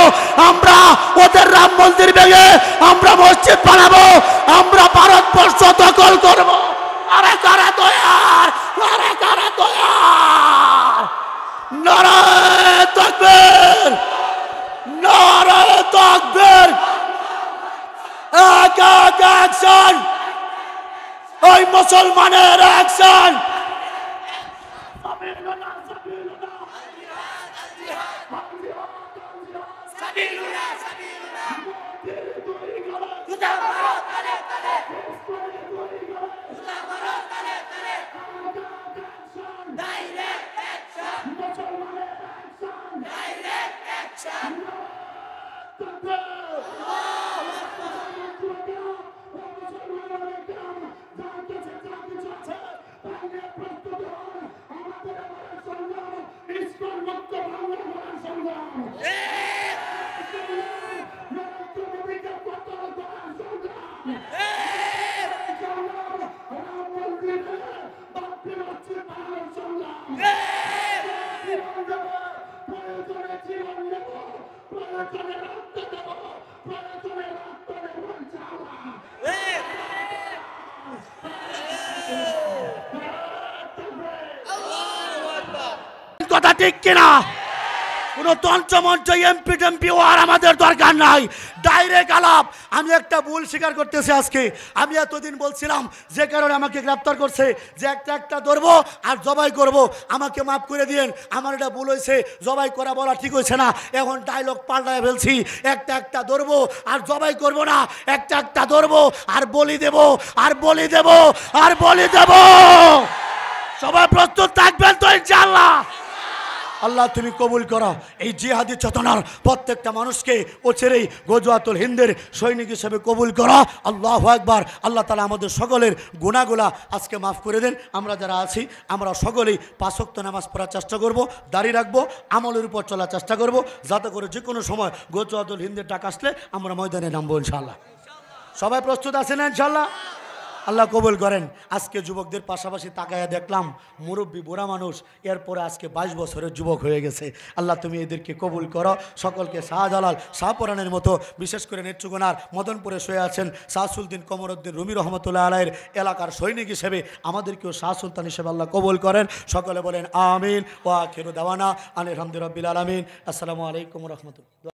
আমরা ওদের রাম মন্দির ভেঙে আমরা মসজিদ বানাবো, আমরা ভারতবর্ষ দখল করবো। আরে কারা তৈয়ার, আরে কারা তৈয়ার? নারায়ে তাকবীর, নারায়ে তাকবীর। এক এক অ্যাকশন, ওই মুসলমানের অ্যাকশন। কথা ঠিক কিনা? কোন তন্ত্রমন্ত্র এমপি টেমপি আর আমাদের দরকার নাই, ডাইরেক্ট আলাপ। আমি একটা ভুল স্বীকার করতেছি আজকে। আমি এতদিন বলছিলাম যে কারণে আমাকে গ্রেপ্তার করছে যে একটা একটা ধরবো আর জবাই করব, আমাকে মাফ করে দিয়েন, আমার এটা ভুল হয়েছে, জবাই করা বলা ঠিক হয়েছে না। এখন ডায়লগ পাল্টায় ফেলছি, একটা একটা ধরবো আর জবাই করব না, একটা একটা ধরবো আর বলি দেব, আর বলি দেব, আর বলি দেব। সবাই প্রস্তুত থাকবেন তো ইনশাআল্লাহ? আল্লাহ তুমি কবুল করো এই জিহাদি চেতনার প্রত্যেকটা মানুষকে অচিরেই গজওয়াতুল-হিন্দের সৈনিক হিসেবে কবুল করো। আল্লাহু আকবার। আল্লাহ তাআলা আমাদের সকলের গুনাহগুলা আজকে মাফ করে দেন। আমরা যারা আছি আমরা সকলেই 5 ওয়াক্ত নামাজ পড়ার চেষ্টা করব, দাড়ি রাখবো, আমলের উপর চলার চেষ্টা করব, যাতে করে যে কোনো সময় গজওয়াতুল-হিন্দের ডাক আসলে আমরা ময়দানে নামবো ইনশাআল্লাহ। সবাই প্রস্তুত আছেন ইনশাআল্লাহ? আল্লাহ কবুল করেন। আজকে যুবকদের পাশাপাশি তাকায়া দেখলাম মুরব্বী বুড়া মানুষ, এরপরে আজকে 22 বছরের যুবক হয়ে গেছে। আল্লাহ তুমি এদেরকে কবুল করো। সকলকে শাহজালাল শাহপরানের মতো, বিশেষ করে নেত্রকোনার মদনপুরে শুয়ে আছেন শাহ সুলতান কমরউদ্দিন রুমি রহমতুল্লাহ আলাইয়ের এলাকার সৈনিক হিসেবে আমাদেরকেও শাহ সুলতান হিসেবে আল্লাহ কবুল করেন। সকলে বলেন আমিন। ওয়া আখিরু দাওয়ানা আনিল হামদুলিল্লাহি রাব্বিল আলামিন। আসসালামু আলাইকুম ওয়া রাহমাতুল্লাহ।